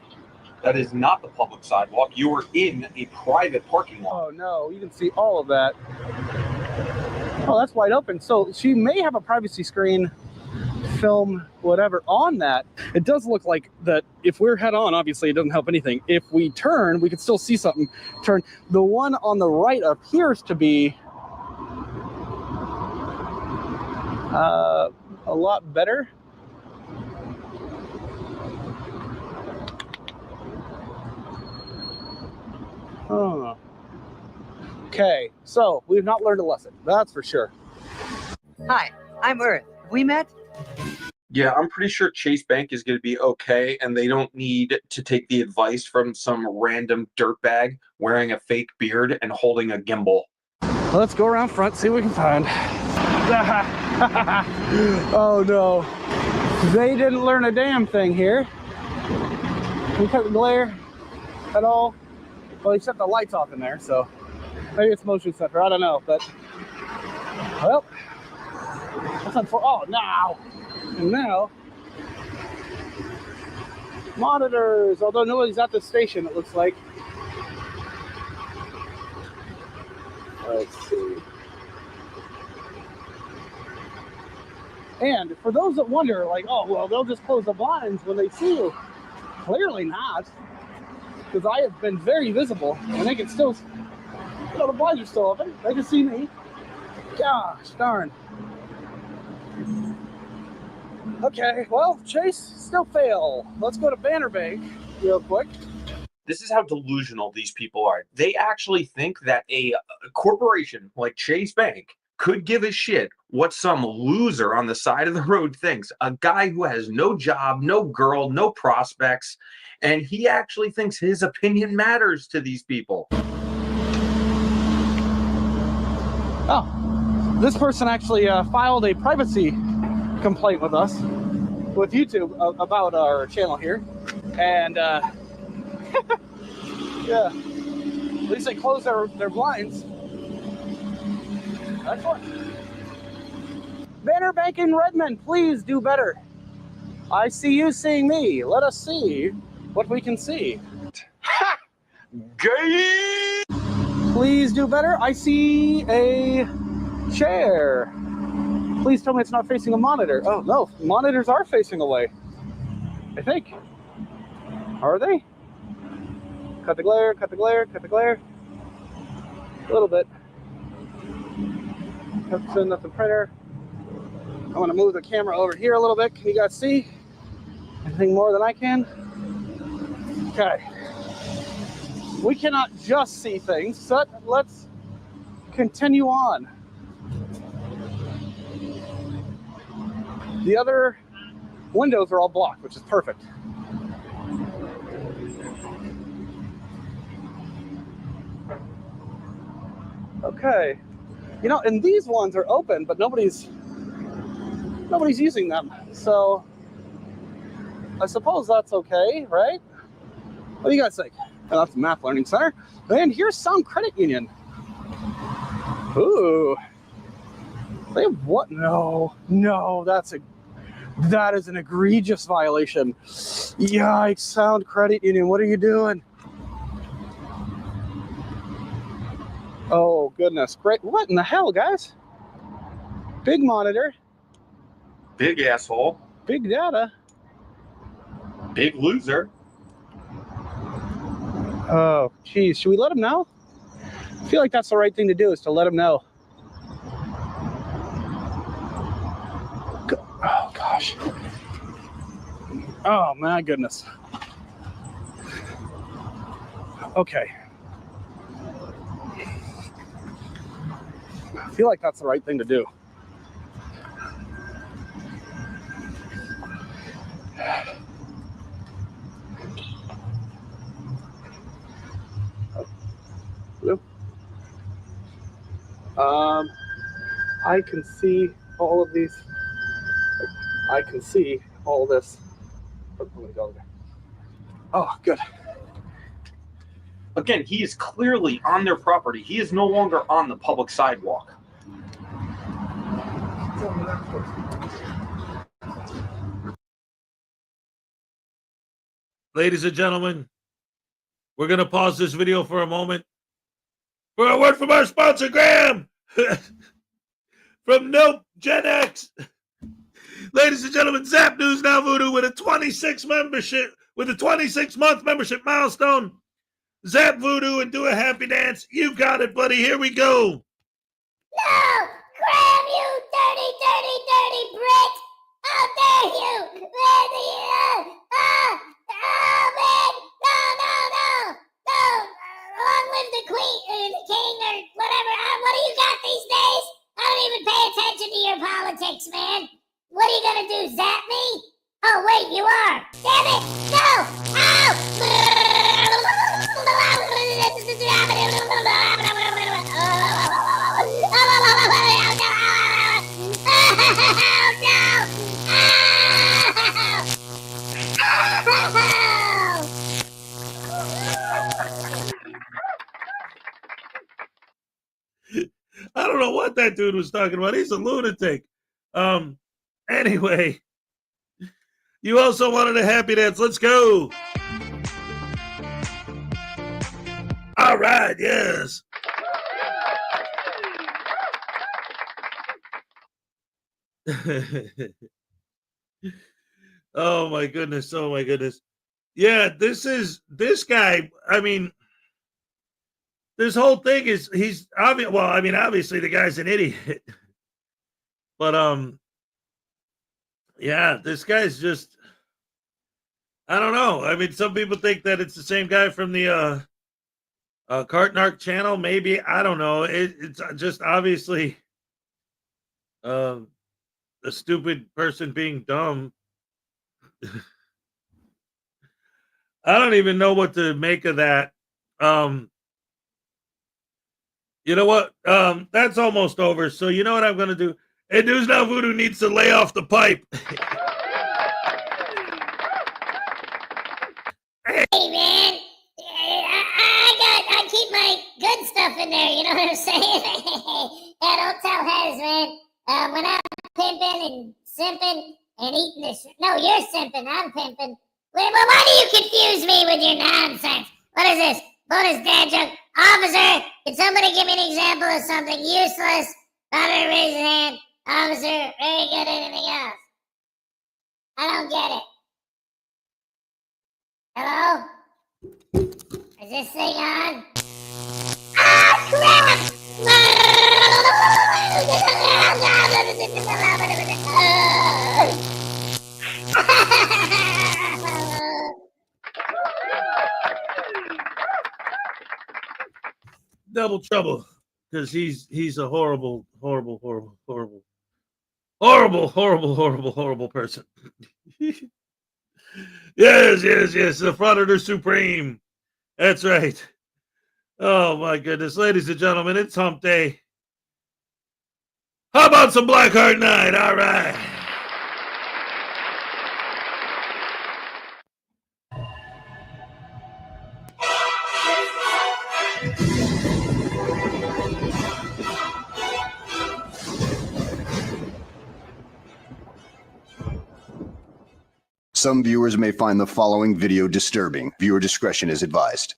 That is not the public sidewalk. You are in a private parking lot. Oh no, you can see all of that. Oh, that's wide open. So she may have a privacy screen, film, whatever on that. It does look like that if we're head on, obviously it doesn't help anything. If we turn, we can still see something turn. The one on the right appears to be a lot better. Huh. Okay, so we've not learned a lesson, that's for sure. Hi, I'm Earth, we met? Yeah, I'm pretty sure Chase Bank is going to be okay, and they don't need to take the advice from some random dirtbag wearing a fake beard and holding a gimbal. Let's go around front, see what we can find. Oh no. They didn't learn a damn thing here. Can we cut the glare at all? Well, he shut the lights off in there, so maybe it's motion sensor, I don't know, but well, that's unfortunate. Oh, now, and now, monitors, although nobody's at the station, it looks like. Let's see. And for those that wonder, like, oh, well, they'll just close the blinds when they see you. Clearly not, because I have been very visible, and they can still, you know, the blinds are still open. They can see me. Gosh darn. Okay, well, Chase, still fail. Let's go to Banner Bank real quick. This is how delusional these people are. They actually think that a corporation like Chase Bank could give a shit what some loser on the side of the road thinks. A guy who has no job, no girl, no prospects, and he actually thinks his opinion matters to these people. Oh, this person actually filed a privacy complaint with us, with YouTube, about our channel here. And yeah, at least they closed their blinds. Excellent. Banner Bank in Redmond, please do better. I see you seeing me. Let us see what we can see. Ha! Gay! Please do better. I see a chair. Please tell me it's not facing a monitor. Oh, no. Monitors are facing away, I think. Are they? Cut the glare, cut the glare, cut the glare. A little bit. Have to send up the printer. I'm going to move the camera over here a little bit. Can you guys see anything more than I can? Okay. We cannot just see things, so let's continue on. The other windows are all blocked, which is perfect. Okay. You know, and these ones are open, but nobody's using them. So I suppose that's okay, right? What do you guys think? Oh, that's the Math Learning Center. And here's Sound Credit Union. Ooh. They have what? No, that is an egregious violation. Yikes, Sound Credit Union, what are you doing? Oh, goodness. Great. What in the hell, guys? Big monitor. Big asshole. Big data. Big loser. Oh, geez. Should we let him know? I feel like that's the right thing to do, is to let him know. Oh, gosh. Oh, my goodness. Okay. I feel like that's the right thing to do. Hello? I can see all of these. I can see all this. Oh, good. Again, he is clearly on their property. He is no longer on the public sidewalk. Ladies and gentlemen, we're going to pause this video for a moment for a word from our sponsor, Graham, from Nope Gen X. Ladies and gentlemen, Zap News Now Voodoo with a 26-month membership milestone. Zap Voodoo and do a happy dance. You got it, buddy. Here we go. No! Graham, you dirty, dirty, dirty Brit! How dare you! Man, oh, man! No! Long live the queen, or the king, or whatever. What do you got these days? I don't even pay attention to your politics, man. gonna do? Zap me? Oh, wait, you are. Damn it! No! I don't know what that dude was talking about. He's a lunatic. Anyway, you also wanted a happy dance. Let's go. All right, yes. Oh my goodness. Oh my goodness. Yeah, this guy, I mean, this whole thing is he's obvious. Well, I mean, obviously the guy's an idiot. But yeah, this guy's just, I don't know. I mean, some people think that it's the same guy from the Cartnark channel. Maybe, I don't know. It's just obviously a stupid person being dumb. I don't even know what to make of that. You know what? That's almost over. So you know what I'm gonna do? Hey, News Now Voodoo needs to lay off the pipe. Hey, man. I keep my good stuff in there, you know what I'm saying? Yeah, don't tell Hez, man. When I'm pimping and simping and eating this... No, you're simping, I'm pimping. Why do you confuse me with your nonsense? What is this? Bonus dad joke? Officer, can somebody give me an example of something useless? Officer, raise his hand. Officer, very good. Anything else? I don't get it. Hello? Is this thing on? Ah, crap! Double trouble, because he's a horrible person. Yes, the Frauditor Supreme. That's right. Oh my goodness, ladies and gentlemen, it's hump day. How about some Blackheart Night? All right. Some viewers may find the following video disturbing. Viewer discretion is advised.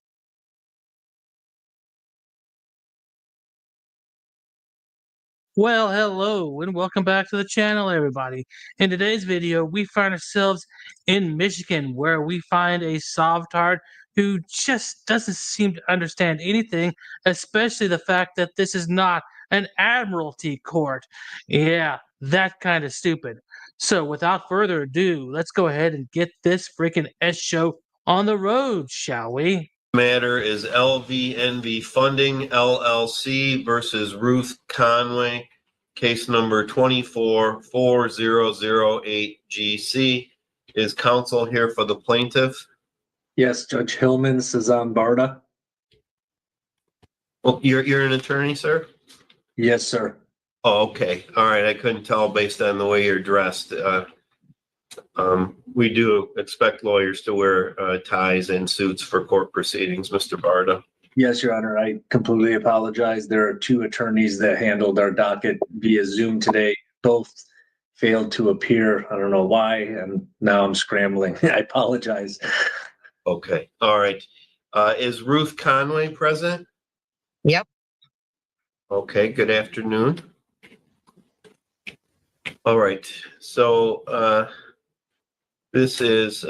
Well, hello and welcome back to the channel, everybody. In today's video, we find ourselves in Michigan, where we find a sovtard who just doesn't seem to understand anything, especially the fact that this is not an admiralty court. Yeah, that kind of stupid. So without further ado, let's go ahead and get this freaking S show on the road, shall we? Matter is LVNV Funding LLC versus Ruth Conway, case number 244008GC. Is counsel here for the plaintiff? Yes, Judge Hillman, Cezanne Barda. Well, you're an attorney, sir? Yes, sir. Oh, okay. All right. I couldn't tell based on the way you're dressed. We do expect lawyers to wear ties and suits for court proceedings, Mr. Barda. Yes, Your Honor. I completely apologize. There are two attorneys that handled our docket via Zoom today. Both failed to appear. I don't know why, and now I'm scrambling. I apologize. Okay. All right. Is Ruth Conway present? Yep. Okay. Good afternoon. All right. So this is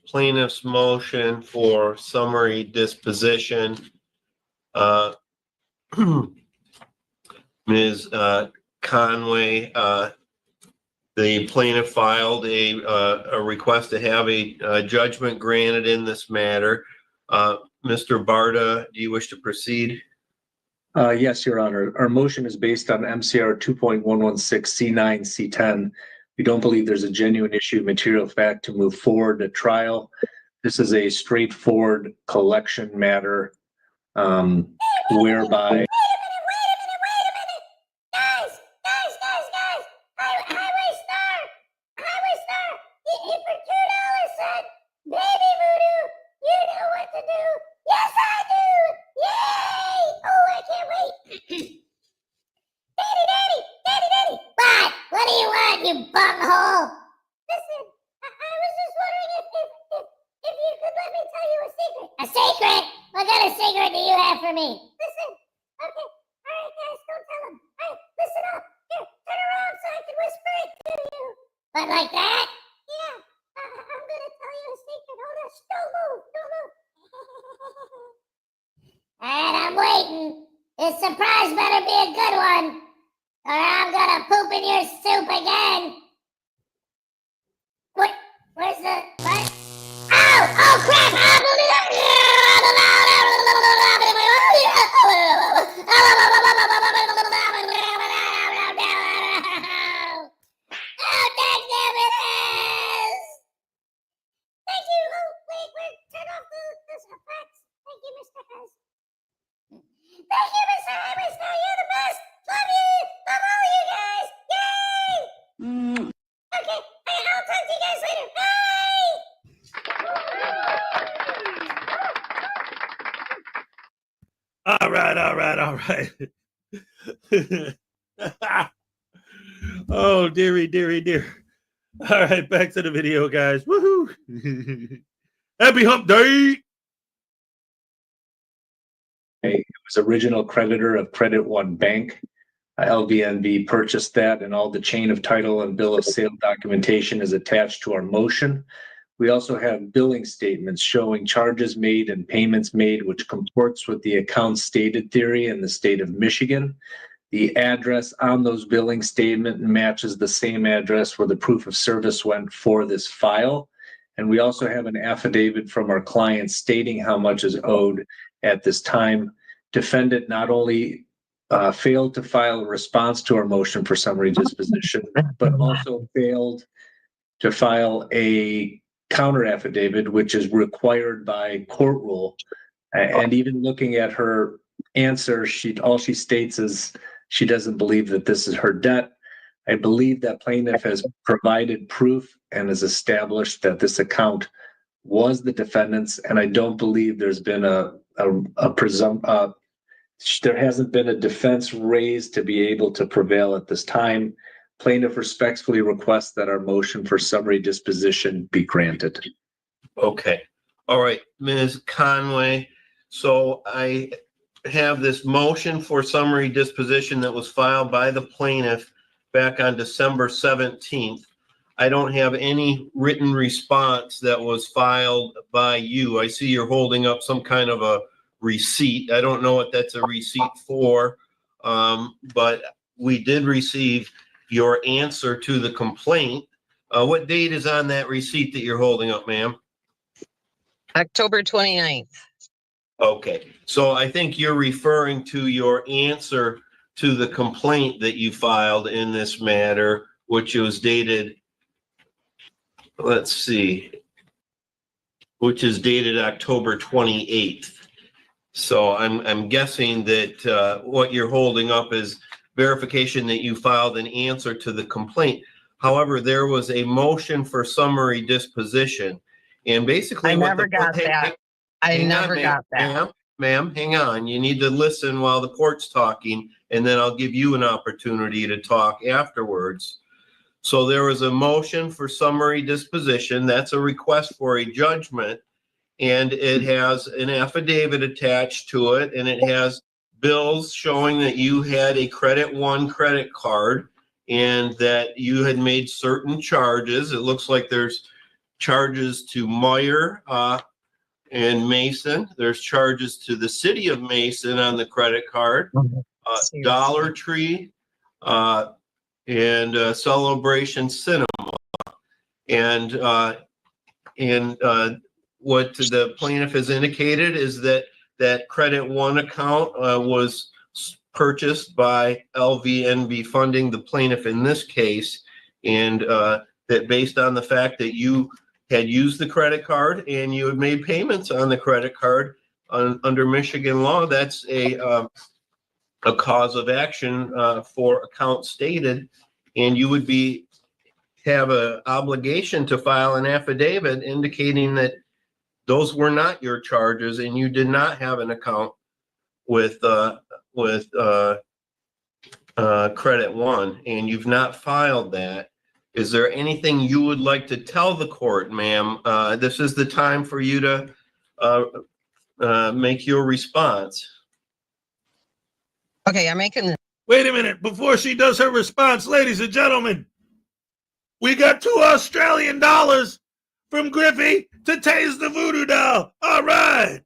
plaintiff's motion for summary disposition. Ms. Conway, the plaintiff filed a request to have a judgment granted in this matter. Mr. Barda, do you wish to proceed? Yes, Your Honor. Our motion is based on MCR 2.116 C9 C10, We don't believe there's a genuine issue of material fact to move forward to trial. This is a straightforward collection matter, whereby Baby Voodoo, you know what to do. Yes, I do. Yay! Oh, I can't wait. Daddy. What do you want, you bunghole? Listen, I was just wondering if you could let me tell you a secret. A secret? What kind of secret do you have for me? Listen. Okay. All right, guys, don't tell him. All right, listen up. Here, turn around so I can whisper it to you. But like that? Yeah. I'm gonna tell you a secret. Hold on. Don't move. Alright, I'm waiting. This surprise better be a good one, or I'm gonna poop in your soup again. Wait, where's the what? Oh crap! Thank you. Oh, wait, turn off this effects. Thank you, Mr. Hez. Thank you, Mr. Hammerster. You're the best. Love you. Love all you guys. Yay! Okay, I'll talk to you guys later. All right. Oh, dearie. All right, back to the video, guys. Woohoo! Happy hump day! it was original creditor of Credit One Bank. LVNB purchased that, and all the chain of title and bill of sale documentation is attached to our motion. We also have billing statements showing charges made and payments made, which comports with the account stated theory in the state of Michigan. The address on those billing statement matches the same address where the proof of service went for this file. And we also have an affidavit from our client stating how much is owed at this time. Defendant not only failed to file a response to our motion for summary disposition, but also failed to file a counter affidavit, which is required by court rule. And even looking at her answer, all she states is she doesn't believe that this is her debt. I believe that plaintiff has provided proof and has established that this account was the defendant's, and I don't believe there's been there hasn't been a defense raised to be able to prevail at this time. Plaintiff respectfully requests that our motion for summary disposition be granted. Okay. All right, Ms. Conway. So I have this motion for summary disposition that was filed by the plaintiff back on December 17th. I don't have any written response that was filed by you. I see you're holding up some kind of a receipt. I don't know what that's a receipt for, but we did receive your answer to the complaint. What date is on that receipt that you're holding up, ma'am? October 29th. Okay, so I think you're referring to your answer to the complaint that you filed in this matter, which was dated, let's see, which is dated October 28th. So I'm guessing that what you're holding up is verification that you filed an answer to the complaint. However, there was a motion for summary disposition, and basically I never got that. I never got that. Ma'am, hang on. You need to listen while the court's talking, and then I'll give you an opportunity to talk afterwards. So there was a motion for summary disposition. That's a request for a judgment, and it has an affidavit attached to it, and it has bills showing that you had a Credit One credit card and that you had made certain charges. It looks like there's charges to Meyer and Mason. There's charges to the city of Mason on the credit card, Dollar Tree, and Celebration Cinema. And what the plaintiff has indicated is that that Credit One account was purchased by LVNB funding, the plaintiff in this case, And that based on the fact that you had used the credit card and you had made payments on the credit card under Michigan law, that's a cause of action for account stated, and you would have an obligation to file an affidavit indicating that those were not your charges and you did not have an account with Credit One, and you've not filed that. Is there anything you would like to tell the court, ma'am? This is the time for you to make your response. Okay, I'm making. Wait a minute. Before she does her response, ladies and gentlemen, we got $2 Australian from Griffey to tase the voodoo doll. All right.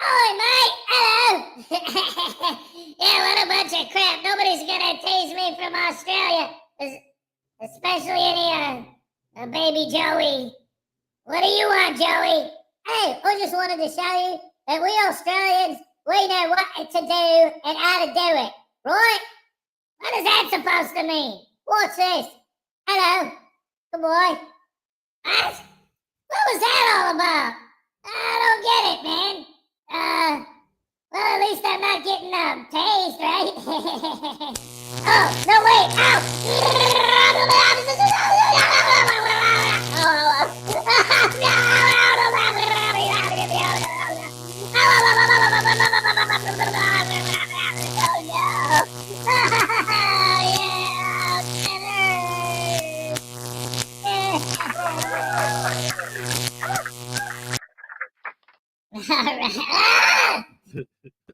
Oh, mate. Hello. Yeah, what a bunch of crap. Nobody's gonna tase me from Australia, especially any baby Joey. What do you want, Joey? Hey, I just wanted to show you that we Australians, we know what to do and how to do it, right? What is that supposed to mean? What's this? Hello, good boy. What? What was that all about? I don't get it, man. Well, at least I'm not getting tased, right? Oh, no, wait,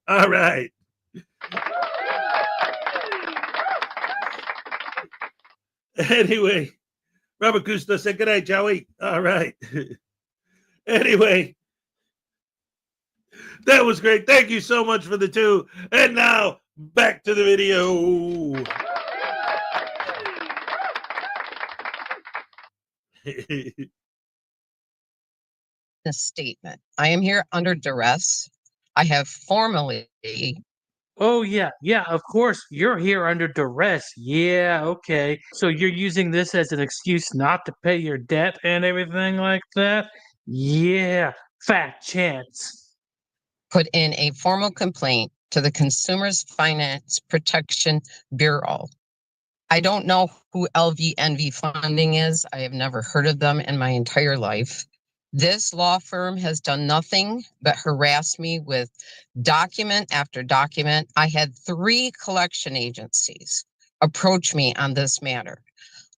All right. Anyway, Robert Gusto said good night, Joey. All right. Anyway, that was great. Thank you so much for the two. And now back to the video. The statement. I am here under duress. I have formally. Oh, yeah, of course. You're here under duress. Yeah, okay. So you're using this as an excuse not to pay your debt and everything like that? Yeah, fat chance. Put in a formal complaint to the Consumers Finance Protection Bureau. I don't know who LVNV Funding is. I have never heard of them in my entire life. This law firm has done nothing but harass me with document after document. I had 3 collection agencies approach me on this matter.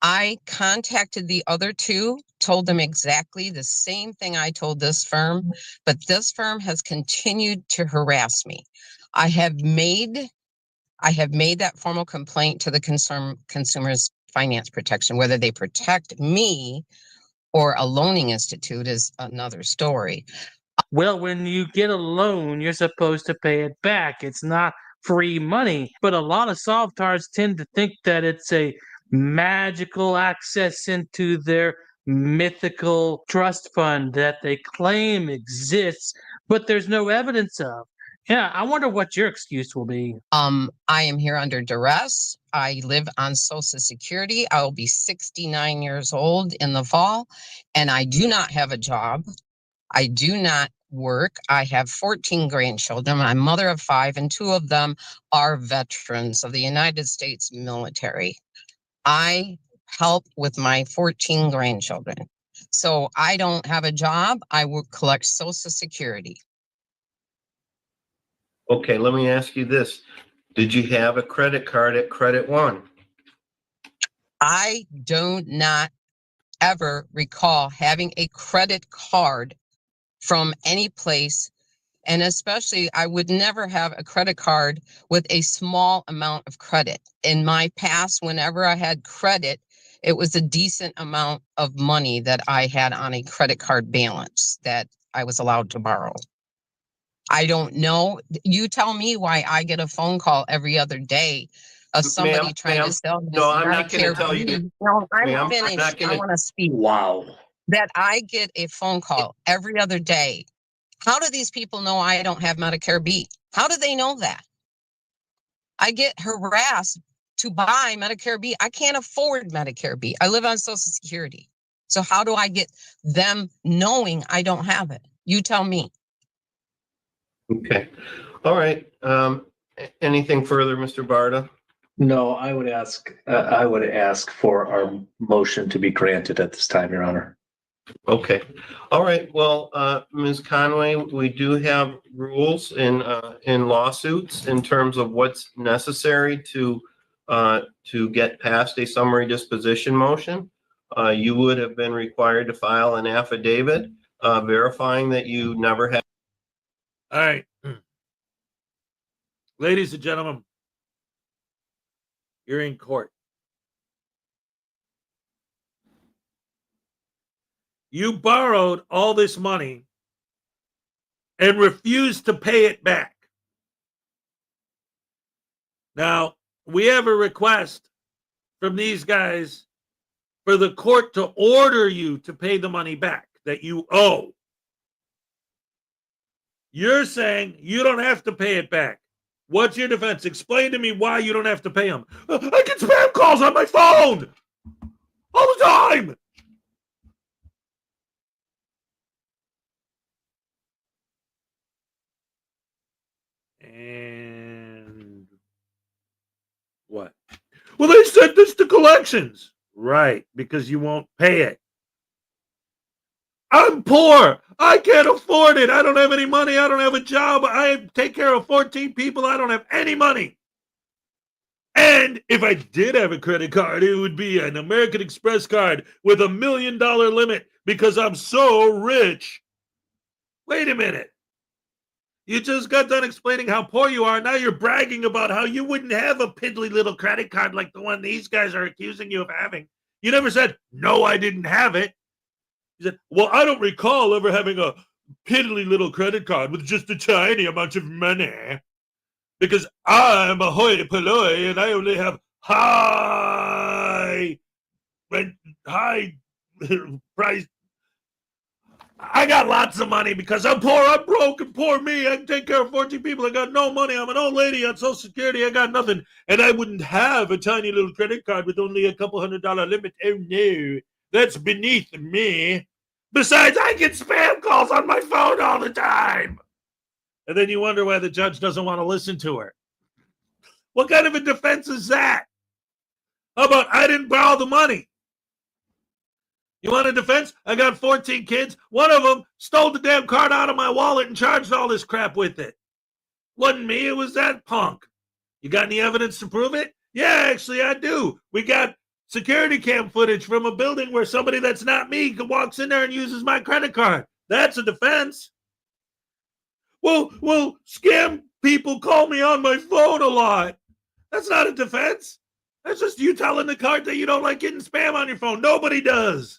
I contacted the other 2, told them exactly the same thing I told this firm, but this firm has continued to harass me. I have made that formal complaint to the Consumers Finance Protection. Whether they protect me or a loaning institute is another story. Well, when you get a loan, you're supposed to pay it back. It's not free money. But a lot of Sovtards tend to think that it's a magical access into their mythical trust fund that they claim exists, but there's no evidence of. Yeah, I wonder what your excuse will be. I am here under duress. I live on Social Security. I will be 69 years old in the fall, and I do not have a job. I do not work. I have 14 grandchildren. I'm a mother of 5, and 2 of them are veterans of the United States military. I help with my 14 grandchildren. So I don't have a job. I will collect Social Security. Okay, let me ask you this. Did you have a credit card at Credit One? I do not ever recall having a credit card from any place. And especially, I would never have a credit card with a small amount of credit. In my past, whenever I had credit, it was a decent amount of money that I had on a credit card balance that I was allowed to borrow. I don't know. You tell me why I get a phone call every other day of somebody trying to sell me. No, I'm not going to tell you. No, I'm finished. I want to speak. Wow. That I get a phone call every other day. How do these people know I don't have Medicare B? How do they know that? I get harassed to buy Medicare B. I can't afford Medicare B. I live on Social Security. So how do I get them knowing I don't have it? You tell me. Okay. All right. Anything further, Mr. Barta? No, I would ask for our motion to be granted at this time, Your Honor. Okay. All right. Well, Ms. Conway, we do have rules in lawsuits in terms of what's necessary to get past a summary disposition motion. You would have been required to file an affidavit verifying that you never had. All right. Ladies and gentlemen, you're in court. You borrowed all this money and refused to pay it back. Now, we have a request from these guys for the court to order you to pay the money back that you owe. You're saying you don't have to pay it back. What's your defense? Explain to me why you don't have to pay them. I get spam calls on my phone all the time. And what? Well, they sent this to collections. Right, because you won't pay it. I'm poor. I can't afford it. I don't have any money. I don't have a job. I take care of 14 people. I don't have any money. And if I did have a credit card, it would be an American Express card with $1 million limit because I'm so rich. Wait a minute. You just got done explaining how poor you are. Now you're bragging about how you wouldn't have a piddly little credit card like the one these guys are accusing you of having. You never said, no, I didn't have it. You said, well, I don't recall ever having a piddly little credit card with just a tiny amount of money because I'm a hoi polloi and I only have high price. I got lots of money because I'm poor. I'm broke and poor me. I can take care of 14 people. I got no money. I'm an old lady on Social Security. I got nothing. And I wouldn't have a tiny little credit card with only a couple $100 limit. Oh, no. That's beneath me. Besides, I get spam calls on my phone all the time. And then you wonder why the judge doesn't want to listen to her. What kind of a defense is that? How about I didn't borrow the money? You want a defense? I got 14 kids. One of them stole the damn card out of my wallet and charged all this crap with it. Wasn't me, it was that punk. You got any evidence to prove it? Yeah, actually, I do. We got security cam footage from a building where somebody that's not me walks in there and uses my credit card. That's a defense. Well, scam people call me on my phone a lot. That's not a defense. That's just you telling the card that you don't like getting spam on your phone. Nobody does.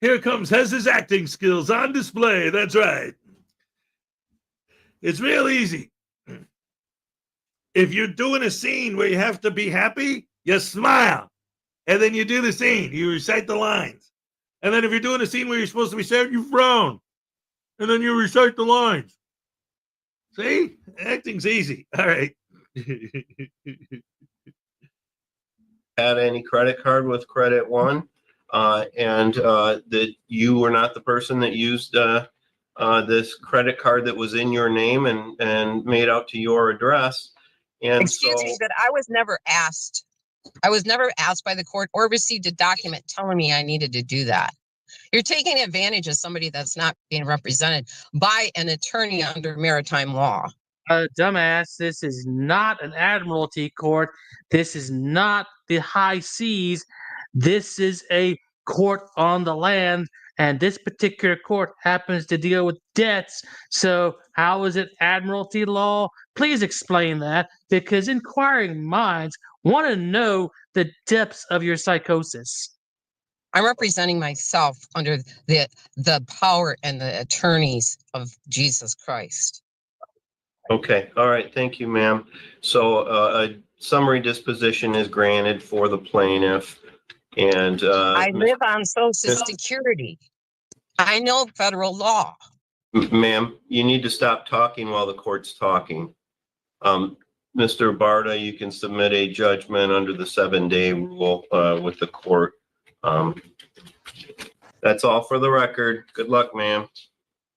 Here comes Hez's acting skills on display. That's right. It's real easy. If you're doing a scene where you have to be happy, you smile. And then you do the scene. You recite the lines. And then if you're doing a scene where you're supposed to be sad, you frown. And then you recite the lines. See? Acting's easy. All right. Had any credit card with Credit One, and that you were not the person that used this credit card that was in your name and made out to your address. And Excuse me, but I was never asked. I was never asked by the court or received a document telling me I needed to do that. You're taking advantage of somebody that's not being represented by an attorney under maritime law. Dumbass, this is not an admiralty court. This is not the high seas. This is a court on the land, and this particular court happens to deal with debts. So how is it admiralty law? Please explain that, because inquiring minds want to know the depths of your psychosis. I'm representing myself under the power and the attorneys of Jesus Christ. Okay. All right. Thank you, ma'am. So a summary disposition is granted for the plaintiff. And I live on Social Security. I know federal law. Ma'am, you need to stop talking while the court's talking. Mr. Barta, you can submit a judgment under the 7-day rule with the court. That's all for the record. Good luck, ma'am.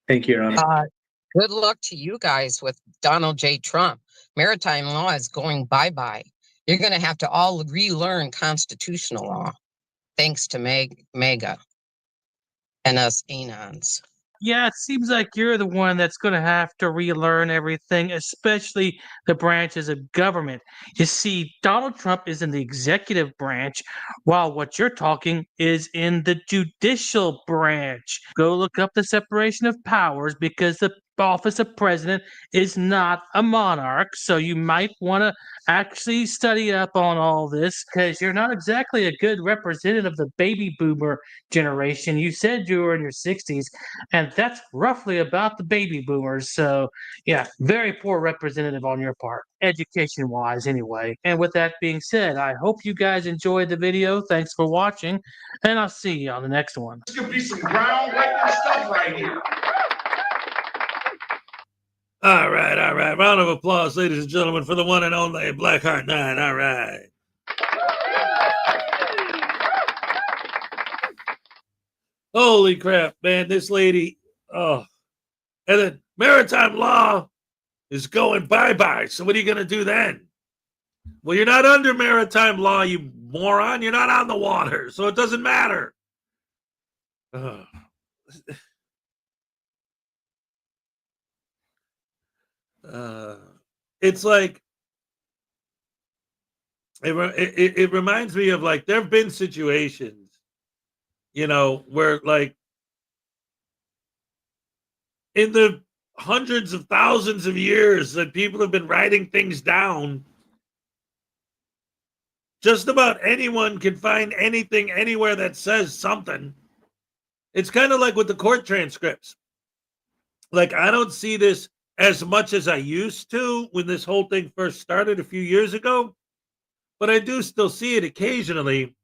Thank you, Your Honor. Good luck to you guys with Donald J. Trump. Maritime law is going bye-bye. You're going to have to all relearn constitutional law, thanks to MEGA and us anons. Yeah, it seems like you're the one that's going to have to relearn everything, especially the branches of government. You see, Donald Trump is in the executive branch, while what you're talking is in the judicial branch. Go look up the separation of powers, because the office of president is not a monarch. So you might want to actually study up on all this, because you're not exactly a good representative of the baby boomer generation. You said you were in your 60s, and that's roughly about the baby boomers. So yeah, very poor representative on your part, education wise anyway. And with that being said, I hope you guys enjoyed the video. Thanks for watching, and I'll see you on the next one. This could be some groundbreaking stuff right here. All right. Round of applause, ladies and gentlemen, for the one and only Blackheart 9. All right. Holy crap, man. This lady, oh. And then maritime law is going bye-bye. So what are you going to do then? Well, you're not under maritime law, you moron. You're not on the water, so it doesn't matter. It's like, it reminds me of, like, there have been situations, you know, where, like, in the hundreds of thousands of years that people have been writing things down, just about anyone can find anything anywhere that says something. It's kind of like with the court transcripts. Like, I don't see this as much as I used to when this whole thing first started a few years ago, but I do still see it occasionally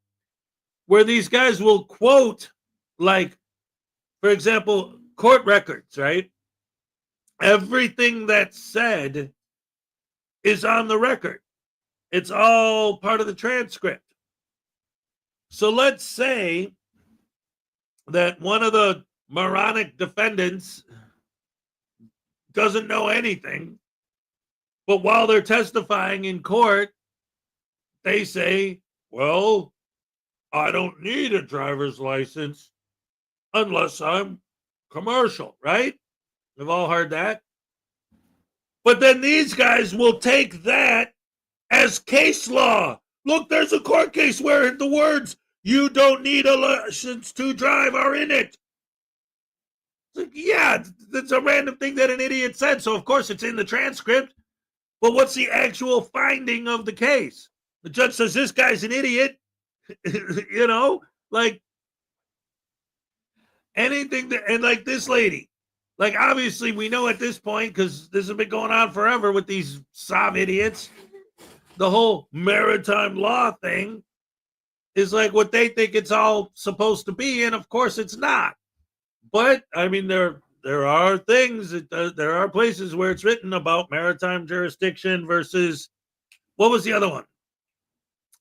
where these guys will quote, like, for example, court records, right? Everything that's said is on the record. It's all part of the transcript. So let's say that one of the moronic defendants doesn't know anything, but while they're testifying in court, they say, well, I don't need a driver's license unless I'm commercial, right? We've all heard that. But then these guys will take that as case law. Look, there's a court case where the words, you don't need a license to drive, are in it. Like, yeah, that's a random thing that an idiot said, so of course it's in the transcript. But what's the actual finding of the case? The judge says this guy's an idiot. You know, like anything that, and like this lady, like obviously we know at this point, because this has been going on forever with these sob idiots, the whole maritime law thing is like what they think it's all supposed to be, and of course it's not. But I mean, there are things, there are places where it's written about maritime jurisdiction versus, what was the other one?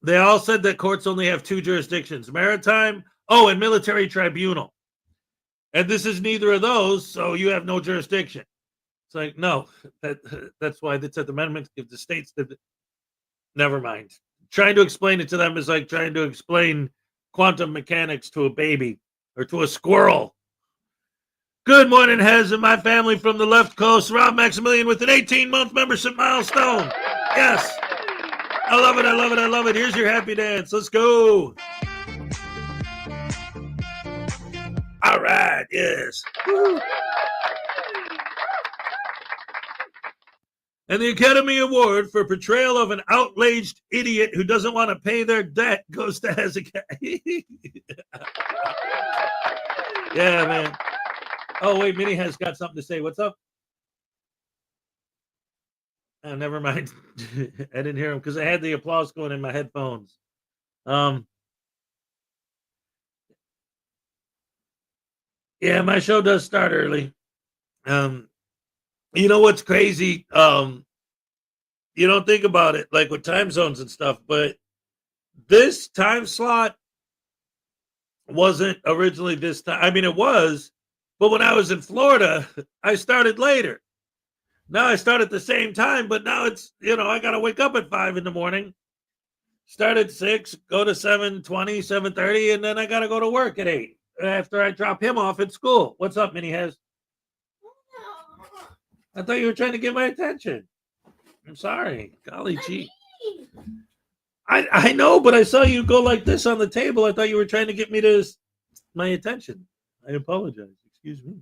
They all said that courts only have two jurisdictions, maritime, and military tribunal. And this is neither of those, so you have no jurisdiction. It's like, no, that's why the 10th Amendment gives the states the, never mind. Trying to explain it to them is like trying to explain quantum mechanics to a baby or to a squirrel. Good morning, Hez and my family from the left coast. Rob Maximilian with an 18-month membership milestone. Yes. I love it. Here's your happy dance. Let's go. All right, yes. Woo. And the Academy Award for portrayal of an outraged idiot who doesn't want to pay their debt goes to Hezokuai. Yeah, man. Oh, wait, Minnie has got something to say. What's up? Oh, never mind. I didn't hear him because I had the applause going in my headphones. Yeah, my show does start early. You know what's crazy? you don't think about it like with time zones and stuff, but this time slot wasn't originally this time. I mean, it was, but when I was in Florida, I started later. Now I start at the same time, but now it's, I got to wake up at 5 in the morning, start at 6, go to 7:20, 7:30, and then I got to go to work at 8 after I drop him off at school. What's up, Minnie Hez? I thought you were trying to get my attention. I'm sorry. Golly gee. I know, but I saw you go like this on the table. I thought you were trying to get me to my attention. I apologize. Excuse me.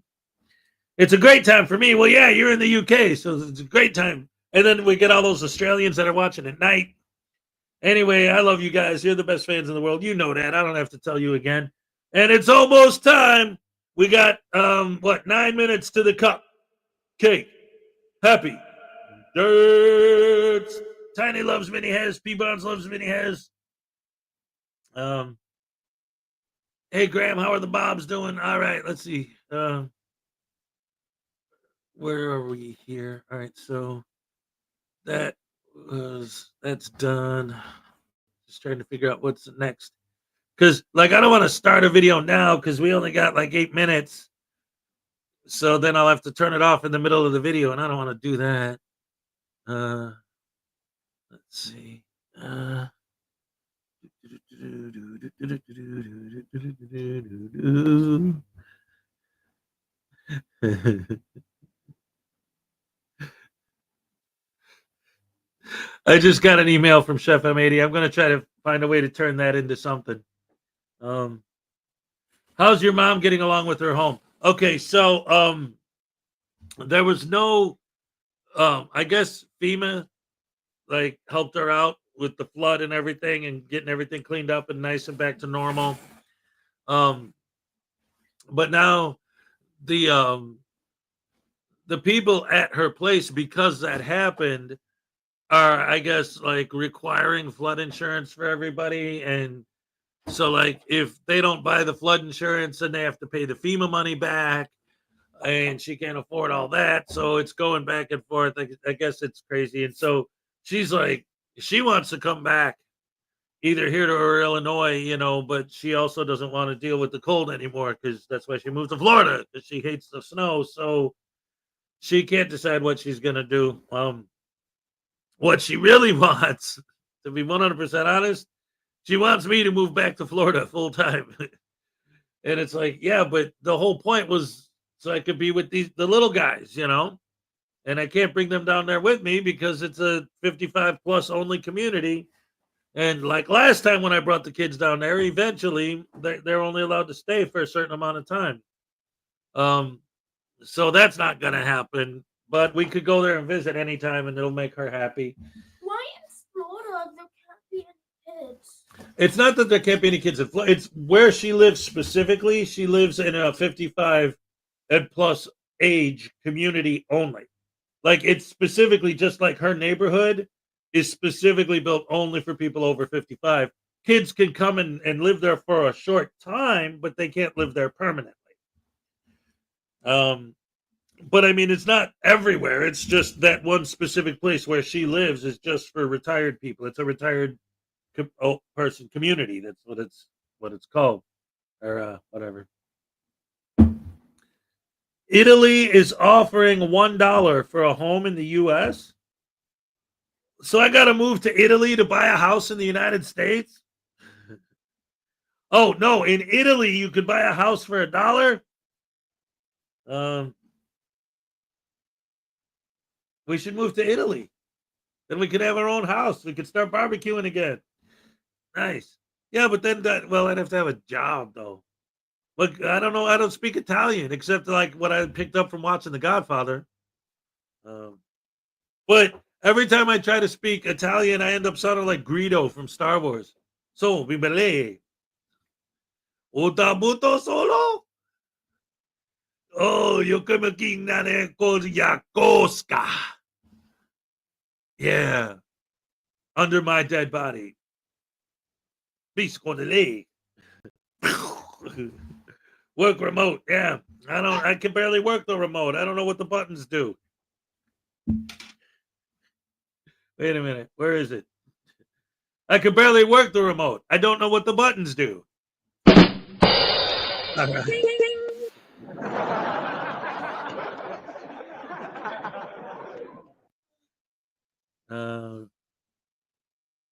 It's a great time for me. Well, yeah, you're in the UK, so it's a great time. And then we get all those Australians that are watching at night. Anyway, I love you guys. You're the best fans in the world. You know that. I don't have to tell you again. And it's almost time. We got, 9 minutes to the cup. Cake. Happy. Dirt. Tiny loves Minnie Hez. P. Bonds loves Minnie Hez. Hey, Graham, how are the Bobs doing? All right, let's see. Where are we here? All right, so that's done. Just trying to figure out what's next. Because, I don't want to start a video now because we only got 8 minutes. So then I'll have to turn it off in the middle of the video, and I don't want to do that. Let's see. I just got an email from Chef M80. I'm going to try to find a way to turn that into something. How's your mom getting along with her home? Okay, so there was no, I guess FEMA helped her out with the flood and everything and getting everything cleaned up and nice and back to normal. But now the people at her place, because that happened, are, I guess, requiring flood insurance for everybody. And so if they don't buy the flood insurance, then they have to pay the FEMA money back, and she can't afford all that. So it's going back and forth. I guess it's crazy. And so she's she wants to come back either here to her Illinois, but she also doesn't want to deal with the cold anymore, because that's why she moved to Florida, because she hates the snow. So she can't decide what she's going to do. What she really wants, to be 100% honest, she wants me to move back to Florida full time. And it's yeah, but the whole point was so I could be with the little guys, and I can't bring them down there with me because it's a 55 plus only community. And last time when I brought the kids down there, eventually they're only allowed to stay for a certain amount of time. So that's not going to happen, but we could go there and visit anytime and it'll make her happy. Why in Florida there can't be any kids? It's not that there can't be any kids in Florida. It's where she lives specifically. She lives in a 55 and plus age community only. It's specifically just her neighborhood is specifically built only for people over 55. Kids can come and live there for a short time, but they can't live there permanently. But I mean, it's not everywhere. It's just that one specific place where she lives is just for retired people. It's a retired person community. That's what it's called, or whatever. Italy is offering $1 for a home in the U.S. So I got to move to Italy to buy a house in the United States. Oh no! In Italy, you could buy a house for $1. We should move to Italy. Then we could have our own house. We could start barbecuing again. Nice. Yeah, but then I'd have to have a job though. Look, I don't know. I don't speak Italian except what I picked up from watching The Godfather. But every time I try to speak Italian, I end up sounding like Greedo from Star Wars. So, bibele. Utabuto solo? Oh, yo come king nane Yakoska. Yeah. Under my dead body. Bisco de lei. Work remote. Yeah. I can barely work the remote. I don't know what the buttons do. Wait a minute. Where is it? I can barely work the remote. I don't know what the buttons do. All right.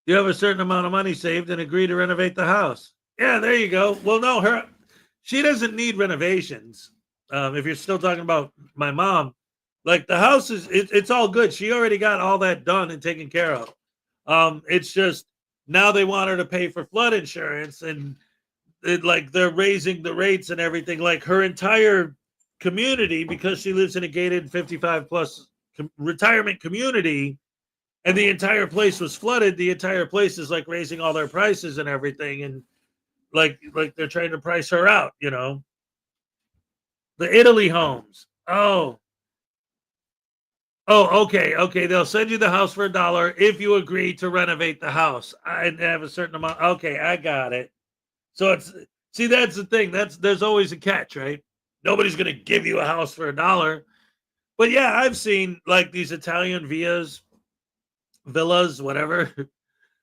You have a certain amount of money saved and agree to renovate the house. Yeah, there you go. Well, no, she doesn't need renovations. If you're still talking about my mom, like the house it's all good. She already got all that done and taken care of. It's just now they want her to pay for flood insurance, and like they're raising the rates and everything. Like her entire community, because she lives in a gated 55 plus retirement community, and the entire place was flooded. The entire place is like raising all their prices and everything, and like they're trying to price her out. You know, the Italy homes. Oh, okay. They'll send you the house for $1 if you agree to renovate the house. I have a certain amount. Okay, I got it. So that's the thing. There's always a catch, right? Nobody's gonna give you a house for $1. But yeah, I've seen like these Italian villas, whatever,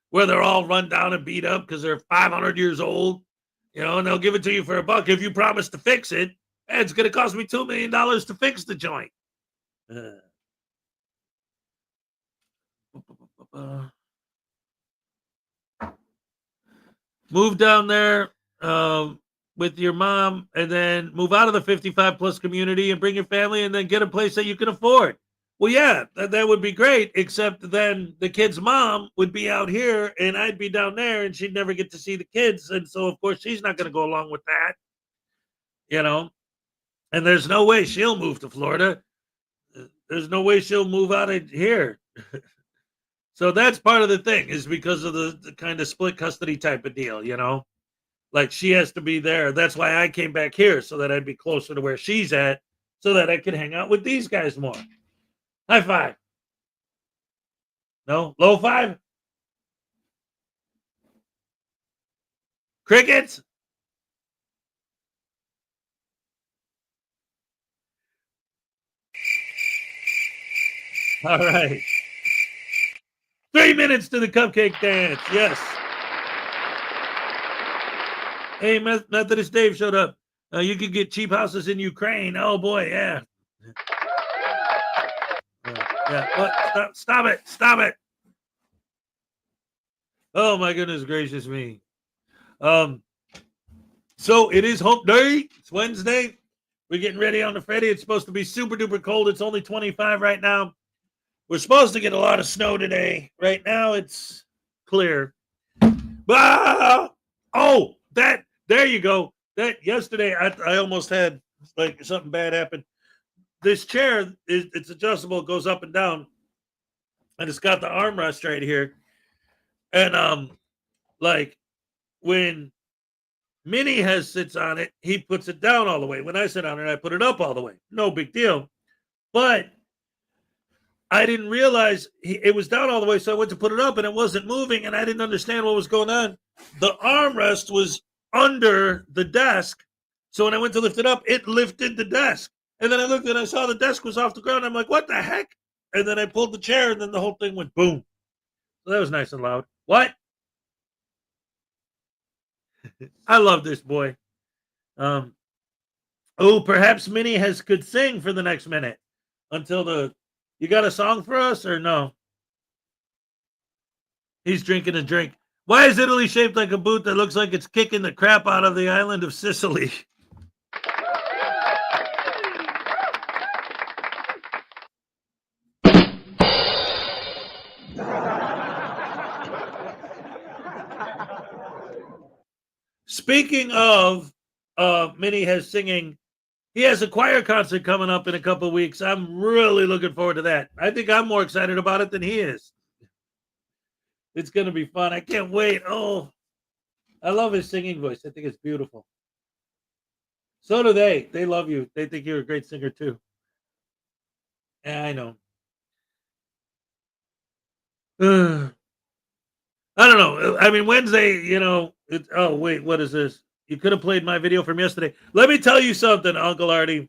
where they're all run down and beat up because they're 500 years old, you know, and they'll give it to you for $1 if you promise to fix it. And it's gonna cost me $2 million to fix the joint. Move down there with your mom, and then move out of the 55 plus community and bring your family, and then get a place that you can afford. Well, yeah, that would be great, except then the kid's mom would be out here and I'd be down there, and she'd never get to see the kids. And so, of course, she's not going to go along with that, you know, and there's no way she'll move to Florida. There's no way she'll move out of here. So that's part of the thing, is because of the kind of split custody type of deal, you know, like she has to be there. That's why I came back here, so that I'd be closer to where she's at, so that I could hang out with these guys more. High five. No? Low five? Crickets? All right. 3 minutes to the cupcake dance. Yes. Hey, Methodist Dave showed up. You could get cheap houses in Ukraine. Oh, boy, yeah. Yeah. What? Stop it. Stop it. Oh, my goodness gracious me. So it is hump day. It's Wednesday. We're getting ready on the Friday. It's supposed to be super duper cold. It's only 25 right now. We're supposed to get a lot of snow today. Right now it's clear. Ah! Oh, there you go. That yesterday I almost had like something bad happen. This chair it's adjustable, it goes up and down, and it's got the armrest right here. And like when Minnie sits on it, he puts it down all the way. When I sit on it, I put it up all the way. No big deal. But I didn't realize it was down all the way, so I went to put it up, and it wasn't moving, and I didn't understand what was going on. The armrest was under the desk, so when I went to lift it up, it lifted the desk. And then I looked and I saw the desk was off the ground. I'm like, what the heck? And then I pulled the chair, and then the whole thing went boom. So that was nice and loud. What? I love this boy. Oh, perhaps Minnie could sing for the next minute until you got a song for us or no? He's drinking a drink. Why is Italy shaped like a boot that looks like it's kicking the crap out of the island of Sicily? Speaking of Minnie singing, he has a choir concert coming up in a couple of weeks. I'm really looking forward to that. I think I'm more excited about it than he is. It's going to be fun. I can't wait. Oh, I love his singing voice. I think it's beautiful. So do they. They love you. They think you're a great singer too. Yeah, I know. I don't know. I mean, Wednesday, you know, oh, wait, what is this? You could have played my video from yesterday. Let me tell you something, Uncle Artie.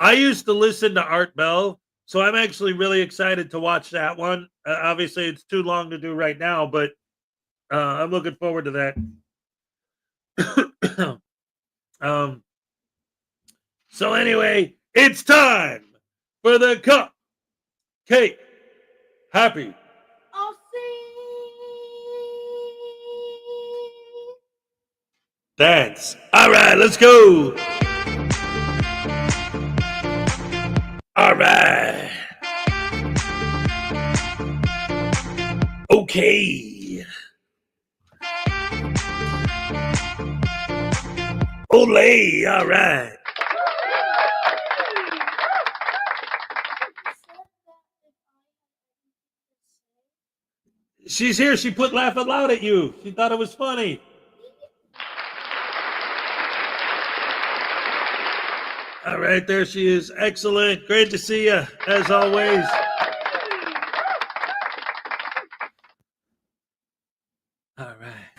I used to listen to Art Bell, So I'm actually really excited to watch that one. Obviously, it's too long to do right now, but I'm looking forward to that. So anyway, it's time for the Cupcake Happy Dance. All right, let's go. All right. Okay. Olay. All right. She's here. She put laugh out loud at you. She thought it was funny. All right, there she is. Excellent. Great to see you, as always. All right.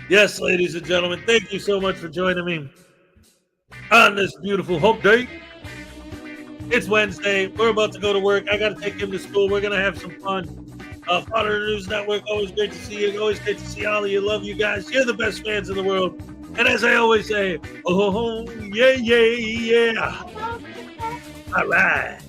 Yes, ladies and gentlemen, thank you so much for joining me on this beautiful Hope Day. It's Wednesday. We're about to go to work. I got to take him to school. We're going to have some fun. Frauditors News Network, always great to see you. Always great to see all of you. Love you guys. You're the best fans in the world. And as I always say, oh, yeah, yeah, yeah. All right.